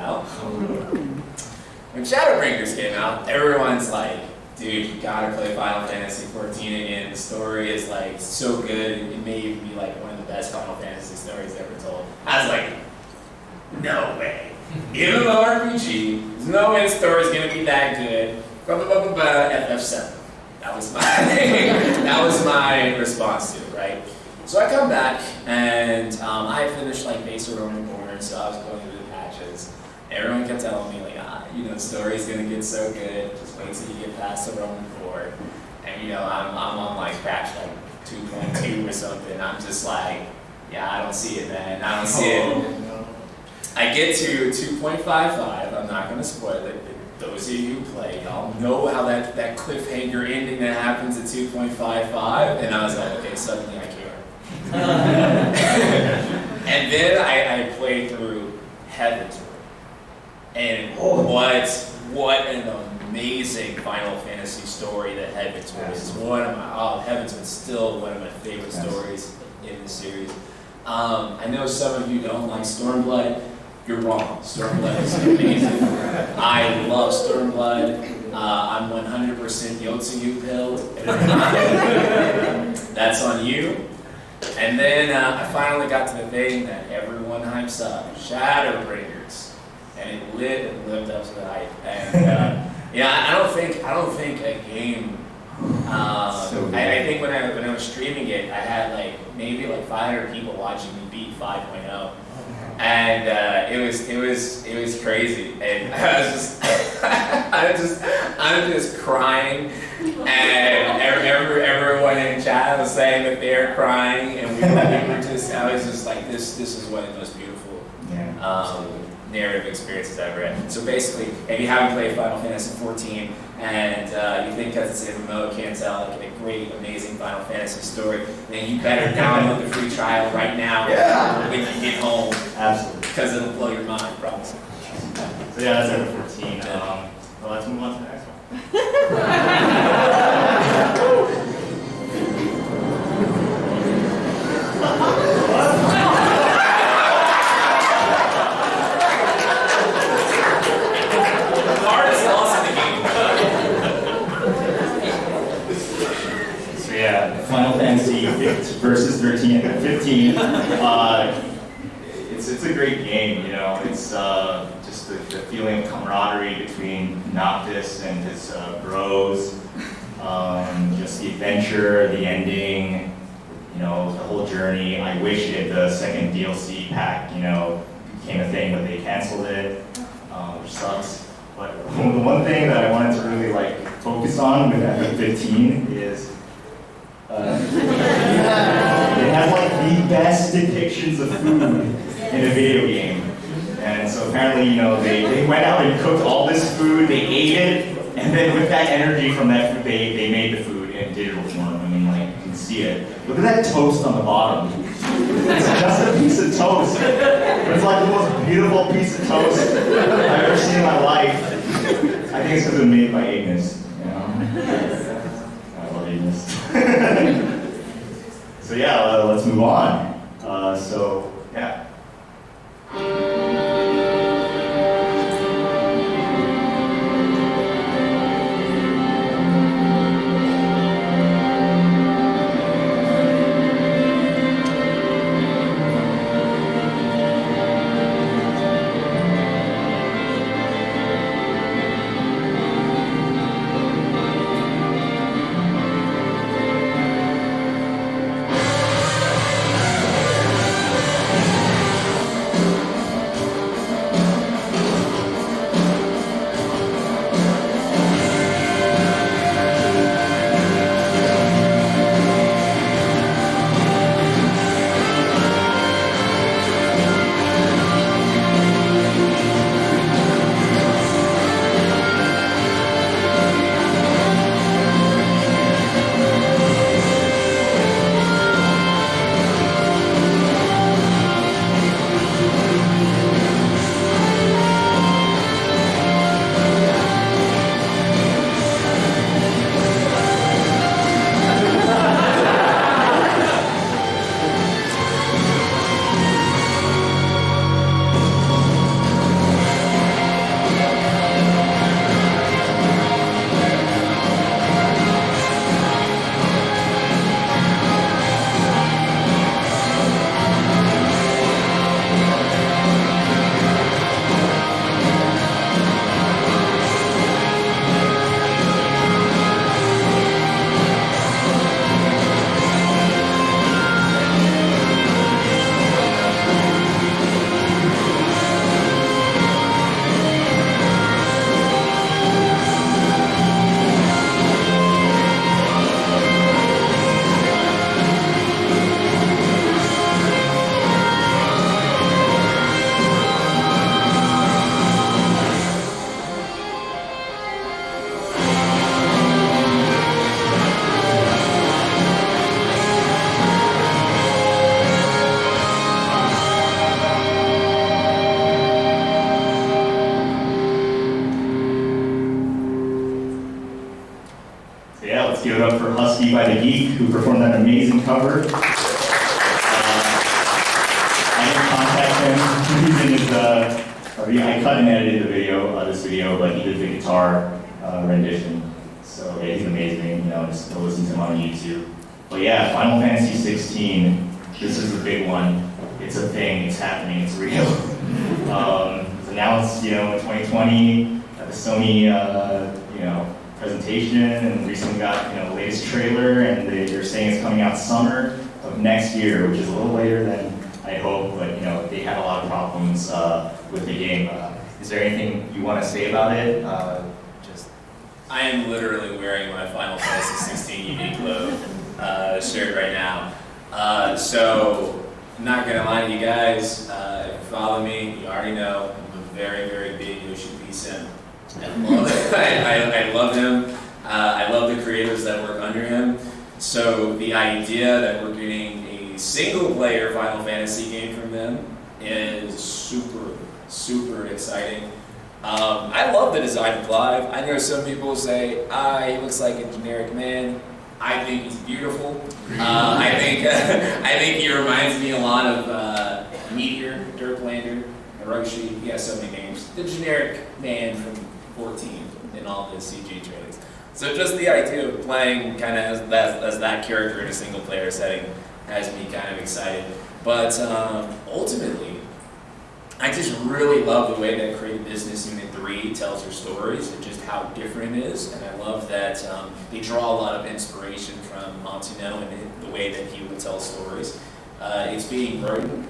[SPEAKER 5] out, everyone's like, dude, you gotta play Final Fantasy XIV again. The story is like so good. It may even be like one of the best Final Fantasy stories ever told. I was like, no way. MMORPG, there's no way the story's gonna be that good. FF7. That was my response to it, right? So I come back and I finished like base of Realm Reborn, so I was going through the patches. Everyone kept telling me like, the story's gonna get so good. Just wait till you get past the Realm Reborn. And I'm on like patch like 2.2 or something. I'm just like, Yeah, I don't see it, man. I don't see it. I get to 2.55. I'm not gonna spoil it. Those of you who play, y'all know how that cliffhanger ending that happens at 2.55, and I was like, okay, suddenly I care. And then I played through Heaven's Word, and what an amazing Final Fantasy story that Heaven's Word is. Heaven's Word is still one of my favorite stories in the series. I know some of you don't like Stormblood. You're wrong. Stormblood is amazing. I love Stormblood. I'm 100% Yotsuyu pilled. That's on you. And then I finally got to the thing that everyone hypes up, Shadowbringers, and it lived up to the hype. And yeah, I don't think a game. I think when I was streaming it, I had maybe 500 people watching me beat 5.0. And it was crazy, and I'm just crying, and everyone in chat was saying that they're crying, and I was just like, this is one of the most beautiful narrative experiences I've ever had. So basically, if you haven't played Final Fantasy XIV and you think because it's an MMO it can't tell like a great, amazing Final Fantasy story, then you better download the free trial right now when you get home.
[SPEAKER 1] Absolutely.
[SPEAKER 5] Because it'll blow your mind, I promise.
[SPEAKER 1] So yeah, that's number 14. Well, let's move on to the next one. Final Fantasy versus 15. It's a great game, you know. It's just the feeling of camaraderie between Noctis and his bros. Just the adventure, the ending, you know, the whole journey. I wish the second DLC pack, you know, became a thing, but they canceled it, which sucks. But the one thing that I wanted to really focus on with Epic 15 is it has the best depictions of food in a video game. And so apparently, you know, they went out and cooked all this food, they ate it, and then with that energy from that food, they made the food in digital form. I mean, you can see it. Look at that toast on the bottom. It's just a piece of toast. But it's the most beautiful piece of toast I've ever seen in my life. I think it's because it was made by Agnes, you know? I love Agnes. So yeah, let's move on. Yeah. who performed that amazing cover. I didn't contact him. He's in his, I cut and edited the video, this video, but he did the guitar rendition. So yeah, he's amazing. You know, just go listen to him on YouTube. But yeah, Final Fantasy 16. This is the big one. It's a thing. It's happening. It's real. It's announced, you know, in 2020 at the Sony, you know, presentation, and recently got, you know, the latest trailer, and they're saying it's coming out summer of next year, which is a little later than I hope, but, you know, they had a lot of problems with the game. Is there anything you want to say about it?
[SPEAKER 5] I am literally wearing my Final Fantasy 16 Uniqlo shirt right now. So, I'm not gonna lie to you guys. If you follow me, you already know I'm a very, very big Yoshi P sim. I love him. I love the creators that work under him. So the idea that we're getting a single-player Final Fantasy game from them is super, super exciting. I love the design of Clive. I know some people say, he looks like a generic man. I think he's beautiful. I think he reminds me a lot of Meteor, Dirtlander, Hiroshi. He has so many names. The generic man from 14 in all the CG trailers. So just the idea of playing kind of as that character in a single player setting has me kind of excited. But ultimately, I just really love the way that Creative Business Unit 3 tells their stories and just how different it is. And I love that they draw a lot of inspiration from Montuno and the way that he would tell stories. It's being written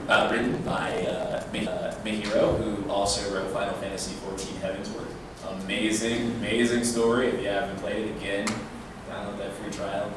[SPEAKER 5] by Mihiro, who also wrote Final Fantasy XIV Heavensward. Amazing story. If you haven't played it, again, download that free trial.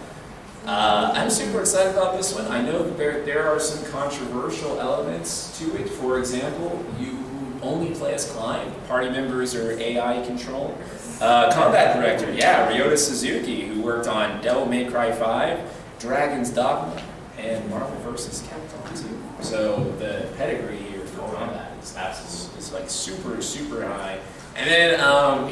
[SPEAKER 5] I'm super excited about this one. I know there are some controversial elements to it. For example, you only play as Klein. Party members are AI controlled. Combat director, Ryota Suzuki, who worked on Devil May Cry 5, Dragon's Dogma, and Marvel vs. Capcom 2. So the pedigree here for combat is like super, super high. And then,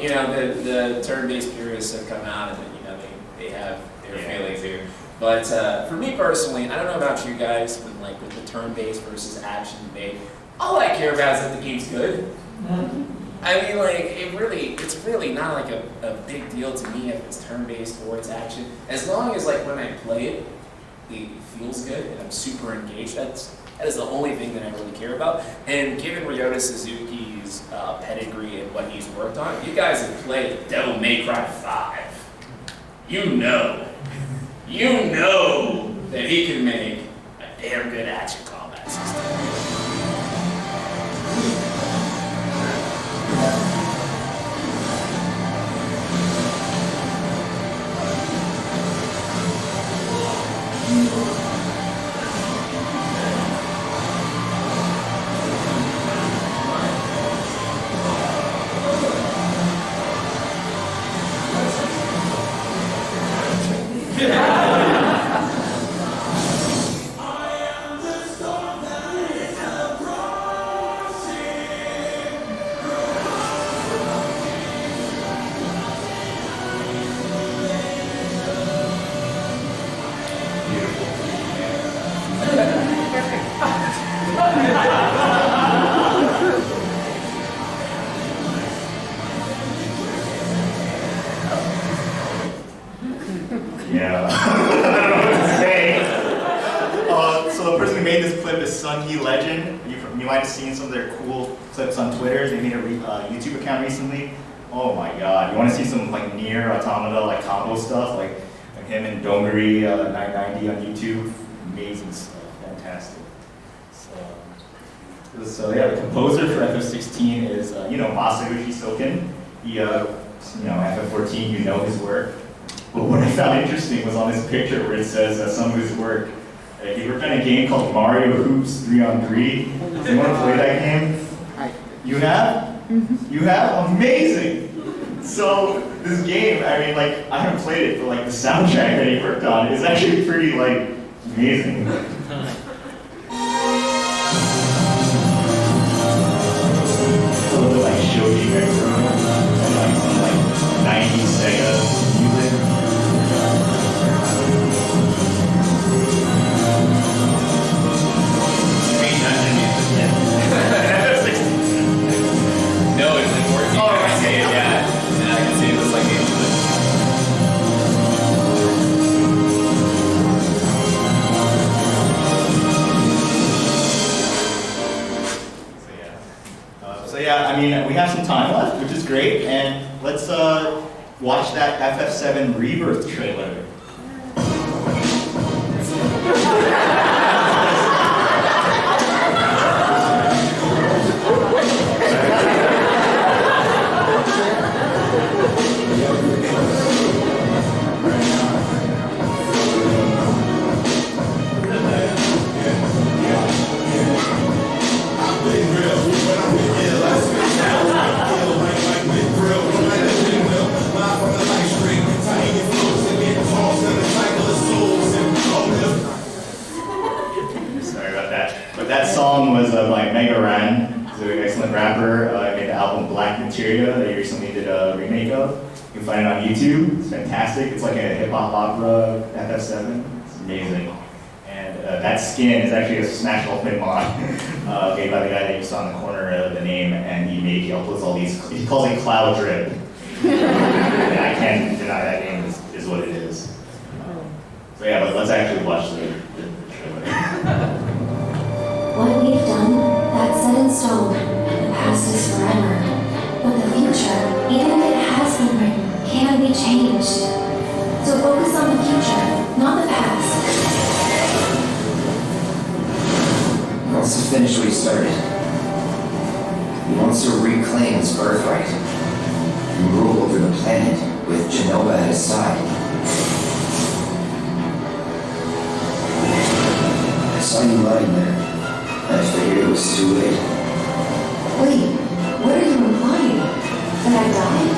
[SPEAKER 5] you know, the turn-based purists have come out and, you know, they have their feelings here. But for me personally, I don't know about you guys, but like with the turn-based versus action-based, all I care about is that the game's good. I mean, like, it's really not like a big deal to me if it's turn-based or it's action. As long as, like, when I play it, it feels good and I'm super engaged. That is the only thing that I really care about. And given Ryota Suzuki's pedigree and what he's worked on, you guys have played Devil May Cry 5. You know that he can make a damn good action combat system.
[SPEAKER 1] Yeah. I don't know what to say. So the person who made this clip is Sunhee Legend. You might have seen some of their cool clips on Twitter. They made a YouTube account recently. Oh my god. You want to see some like Nier Automata, like combo stuff, like him and Dongari 990 on YouTube? Amazing stuff. Fantastic. So yeah, the composer for FF16 is, Masayoshi Soken. He, FF14, you know his work. But what I found interesting was on this picture where it says some of his work. He worked on a game called Mario Hoops 3-on-3. Does anyone play that game? You have? You have? Amazing! So this game, I mean, like, I haven't played it, but like the soundtrack that he worked on is actually pretty, like, amazing. A little bit like Shoji Meguro and like some like 90s Sega music. yeah, I mean, we have some time left, which is great, and let's watch that FF7 Rebirth trailer. That song was by Mega Ran, who's an excellent rapper. Made the album Black Materia that he recently did a remake of. You can find it on YouTube. It's fantastic. It's like a hip hop opera FF7. It's amazing. And that skin is actually a Smash Ultimate mod made by the guy that you saw in the corner of the name, and he uploads all these. He calls it Cloud Drip. And I can't deny that name is what it is. So yeah, but let's actually watch the trailer.
[SPEAKER 7] What we've done, that's set in stone. The past is forever. But the future, even if it has been written, can be changed. So focus on the future, not the past.
[SPEAKER 8] He wants to finish what he started. He wants to reclaim his birthright and rule over the planet with Genova at his side. I saw you lying there. I figured it was too late.
[SPEAKER 7] Wait, what are you implying? That I died?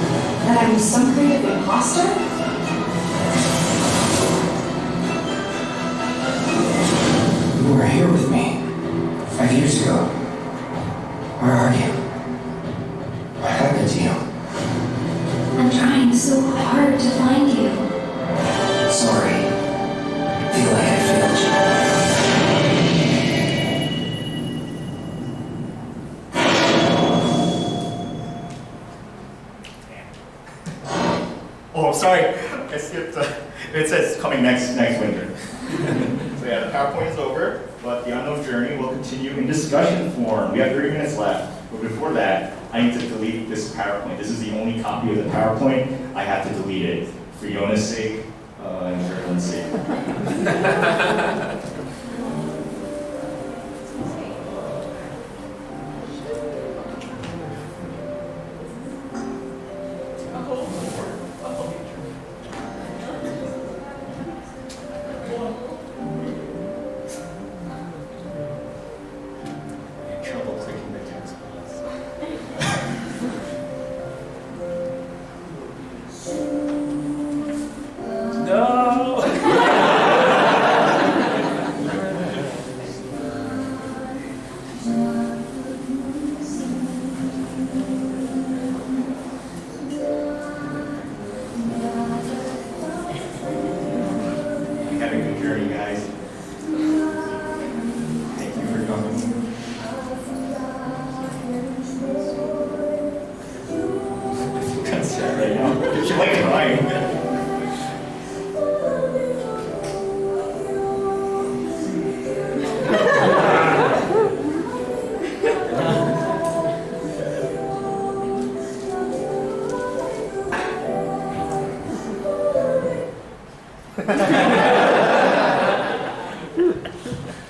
[SPEAKER 7] That I'm some kind of imposter?
[SPEAKER 8] You were here with me 5 years ago. Where are you? What happened to you?
[SPEAKER 7] I'm trying so hard to find you.
[SPEAKER 8] Sorry. I feel like I failed you.
[SPEAKER 1] Oh, sorry, I skipped. It says coming next winter. So yeah, the PowerPoint is over, but the unknown journey will continue in discussion form. We have 30 minutes left, but before that, I need to delete this PowerPoint. This is the only copy of the PowerPoint. I have to delete it for Yona's sake and for everyone's sake.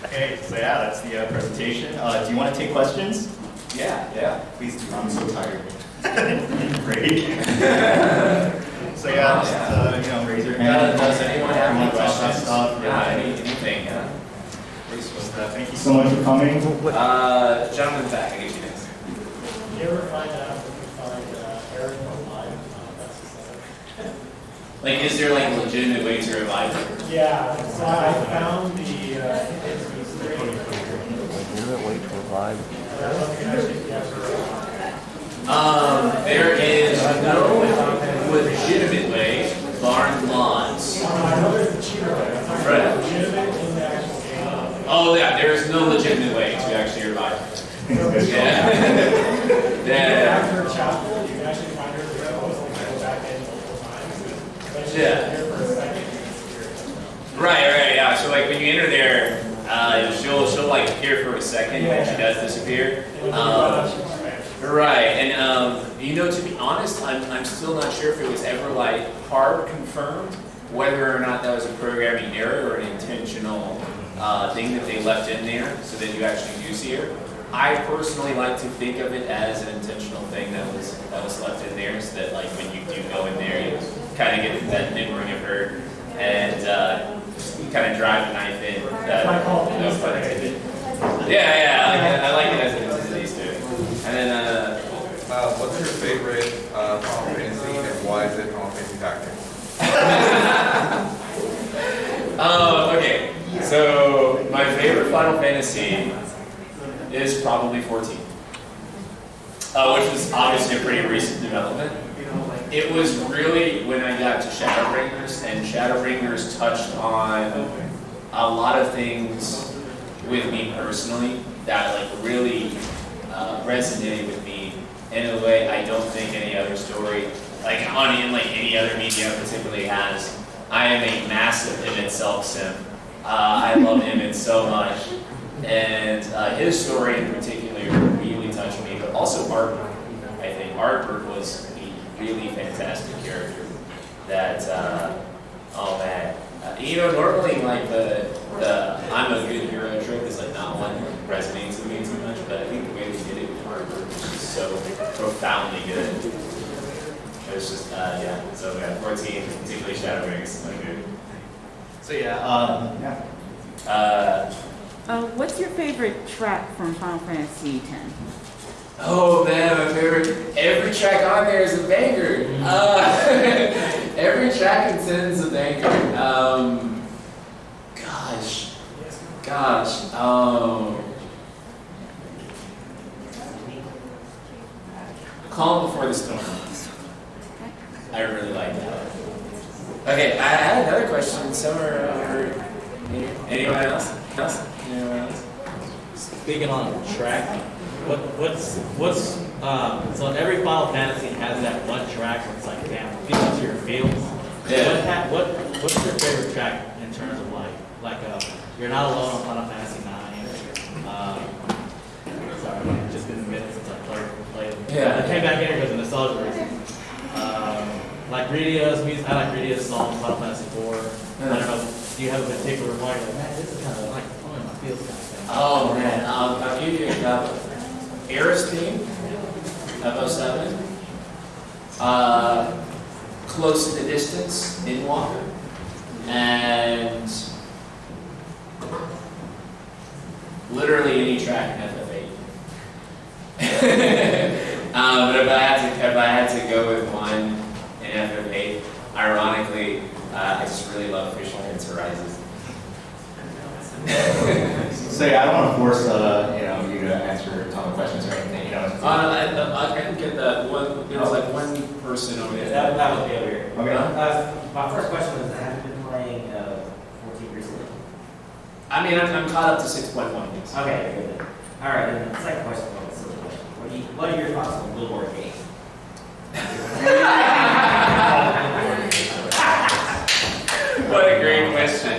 [SPEAKER 1] Okay, so yeah, that's the presentation. Do you want to take questions?
[SPEAKER 5] Yeah.
[SPEAKER 1] Please do. I'm so tired. Great. So yeah, just raise your hand.
[SPEAKER 5] Does anyone have any questions?
[SPEAKER 1] Stuff.
[SPEAKER 5] Anything, yeah.
[SPEAKER 1] Thank you so much for coming.
[SPEAKER 5] Gentleman in the back, I get you next.
[SPEAKER 9] Did you ever find out if you find Eric online?
[SPEAKER 5] Like, is there like a legitimate way to revive it?
[SPEAKER 9] Yeah, so I found the
[SPEAKER 6] Wait to revive.
[SPEAKER 5] There is no legitimate way, barring laws.
[SPEAKER 9] I know there's a cheater way.
[SPEAKER 5] Right.
[SPEAKER 9] Legitimate in the actual game.
[SPEAKER 5] Oh yeah, there is no legitimate way to actually revive it. Yeah.
[SPEAKER 9] After chapel, you can actually find her videos and go back in multiple times. But she's here for a second.
[SPEAKER 5] Right, yeah. So like when you enter there, she'll like appear for a second, and then she does disappear. Right, and you know, to be honest, I'm still not sure if it was ever like hard confirmed whether or not that was a programming error or an intentional thing that they left in there so that you actually do see her. I personally like to think of it as an intentional thing that was left in there, so that like when you do go in there, you kind of get that memory of her and you kind of drive the knife in. No pun intended. Yeah, I like it as it is these two. And then,
[SPEAKER 10] what's your favorite Final Fantasy and why is it Final Fantasy Tactics?
[SPEAKER 5] Okay. So my favorite Final Fantasy is probably 14, which was obviously a pretty recent development. It was really when I got to Shadowbringers, and Shadowbringers touched on a lot of things with me personally that like really resonated with me in a way I don't think any other story, like any other medium particularly has. I am a massive Emmett self-sim. I love Emmett so much. And his story in particular really touched me, but also Artburg. I think Artburg was a really fantastic character that, oh man. You know, normally like the I'm a good hero trope is like not one that resonates with me too much, but I think the way they did it with Artburg was just so profoundly good. It was just, yeah, so yeah, 14, particularly Shadowbringers, is so good.
[SPEAKER 1] So yeah.
[SPEAKER 11] What's your favorite track from Final Fantasy X?
[SPEAKER 5] Oh man, my favorite. Every track on there is a banger. Every track in 10 is a banger. Gosh. Calm Before the Storm. I really like that. Okay, I had another question. Somewhere over here. Anyone else? Anyone else?
[SPEAKER 6] Speaking on track, so every Final Fantasy has that one track where it's like, damn, feels your feels.
[SPEAKER 5] Yeah.
[SPEAKER 6] What's your favorite track in terms of like You're Not Alone on Final Fantasy 9. Sorry, it's just been a minute since I played.
[SPEAKER 5] Yeah.
[SPEAKER 6] I came back in here because of nostalgia reasons. Like Radia's music, I like Radia's song, Final Fantasy 4. I don't know, do you have a particular one? You're like, man, this is kind of like one of my feels kind of thing.
[SPEAKER 5] Oh man, I'll give you Era's theme of 07. Close in the Distance in Walker. And literally any track in FF8. But if I had to go with one in FF8, ironically, I just really love Fisherman's Horizons.
[SPEAKER 1] So yeah, I don't want to force you to answer a ton of questions or anything.
[SPEAKER 5] I can get that one. There was like one person over there.
[SPEAKER 12] That would be over here.
[SPEAKER 1] Okay.
[SPEAKER 12] My first question was, have you been playing 14 recently?
[SPEAKER 5] I mean, I'm caught up to 6.1. Yes.
[SPEAKER 12] Okay, very good. All right, and the second question was a silly question. What are your thoughts on Billboard game?
[SPEAKER 5] What a great question.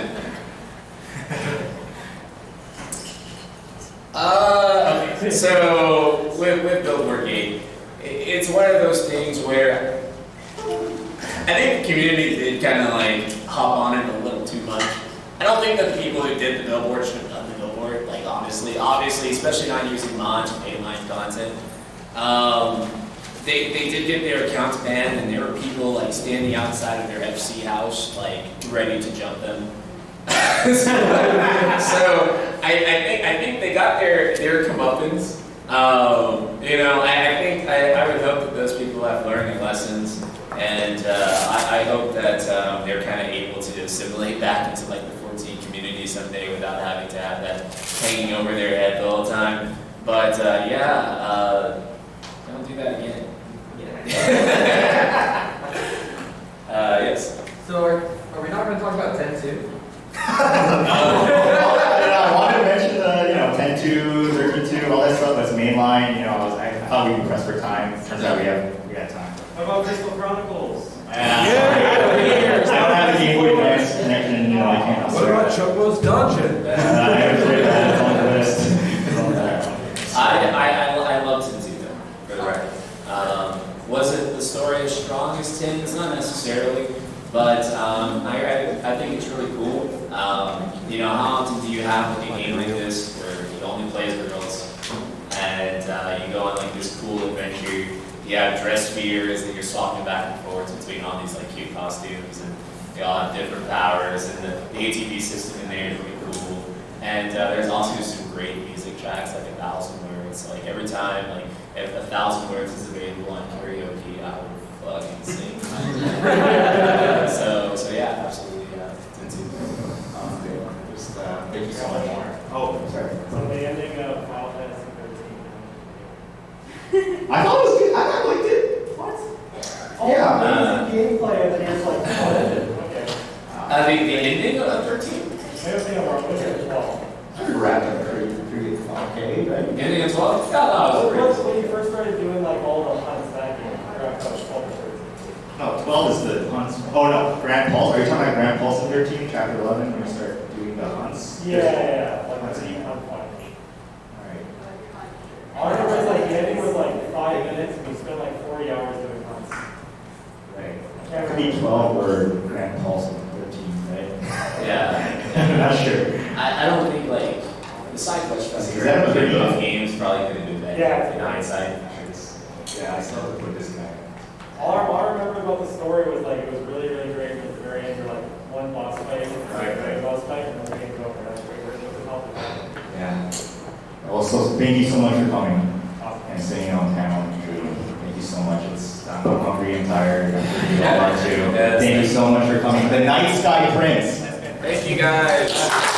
[SPEAKER 5] So with Billboard Gate, it's one of those things where I think the community did kind of like hop on it a little too much. I don't think that the people who did the billboard should have done the billboard. Like obviously, especially not using mods or mainline content. They did get their accounts banned, and there were people like standing outside of their FC house, like ready to jump them. So I think they got their comeuppance. I would hope that those people have learned their lessons, and I hope that they're kind of able to assimilate back into like the 14 community someday without having to have that hanging over their head the whole time. But don't do that again. Yes.
[SPEAKER 13] So are we not going to talk about 10-2?
[SPEAKER 1] I wanted to mention 10-2, 13-2, all that stuff. That's mainline. I thought we could press for time. Turns out we had time.
[SPEAKER 12] What about Crystal Chronicles?
[SPEAKER 1] I don't have a Game Boy Advance connection. I can't.
[SPEAKER 3] What about Choco's Dungeon?
[SPEAKER 1] I have to that on the list.
[SPEAKER 5] I love 10-2 though, for the record. Wasn't the story as strong as 10? It's not necessarily, but I think it's really cool. You know, how often do you have like a game like this where you only play as girls, and you go on like this cool adventure? You have dress spheres and you're swapping back and forth between all these like cute costumes, and they all have different powers, and the ATV system in there is really cool. And there's also some great music tracks, like 1,000 Words. Like every time, like if 1,000 Words is available on karaoke, I would fucking sing. So yeah, absolutely.
[SPEAKER 1] Just thank you so much more. Oh, sorry.
[SPEAKER 9] So the ending of Final Fantasy 13.
[SPEAKER 1] I thought it was good. I liked it.
[SPEAKER 9] What?
[SPEAKER 1] Yeah.
[SPEAKER 9] Gameplay and it's like, okay.
[SPEAKER 5] I think the ending of 13?
[SPEAKER 9] Maybe I'm thinking of our Wizard 12.
[SPEAKER 1] Wrapped up pretty okay, right?
[SPEAKER 5] Ending of 12? Yeah, no, it was pretty.
[SPEAKER 9] When you first started doing like all the hunts that game, wrapped up 12 or 13.
[SPEAKER 1] No, 12 is the hunts. Oh no, Grand Pulse. Are you talking about Grand Pulse in 13, chapter 11, when you start doing the hunts?
[SPEAKER 9] Yeah. Like
[SPEAKER 1] Hunts.
[SPEAKER 9] the hunt point.
[SPEAKER 1] Alright.
[SPEAKER 9] All I remember is like the ending was like 5 minutes and we spent like 40 hours doing hunts.
[SPEAKER 1] Right. It could be 12 or Grand Pulse in 13, right?
[SPEAKER 5] Yeah.
[SPEAKER 1] I'm not sure.
[SPEAKER 5] I don't think like the side quest
[SPEAKER 1] Is
[SPEAKER 5] for
[SPEAKER 1] that pretty
[SPEAKER 5] both
[SPEAKER 1] good?
[SPEAKER 5] games probably could have been better
[SPEAKER 9] Yeah.
[SPEAKER 5] in hindsight.
[SPEAKER 1] Yeah, I still have to put this guy.
[SPEAKER 9] All I remember about the story was like it was really, really great at the very end. You're like one boss fight,
[SPEAKER 1] Right.
[SPEAKER 9] boss fight, and then the game's over. That's great. It was helpful.
[SPEAKER 1] Yeah. Well, so thank you so much for coming
[SPEAKER 9] Awesome.
[SPEAKER 1] and staying on panel. Thank you so much. I'm hungry and tired. I'm sure you all are too.
[SPEAKER 5] Yes.
[SPEAKER 1] Thank you so much for coming. The Night Sky Prince.
[SPEAKER 5] Thank you guys.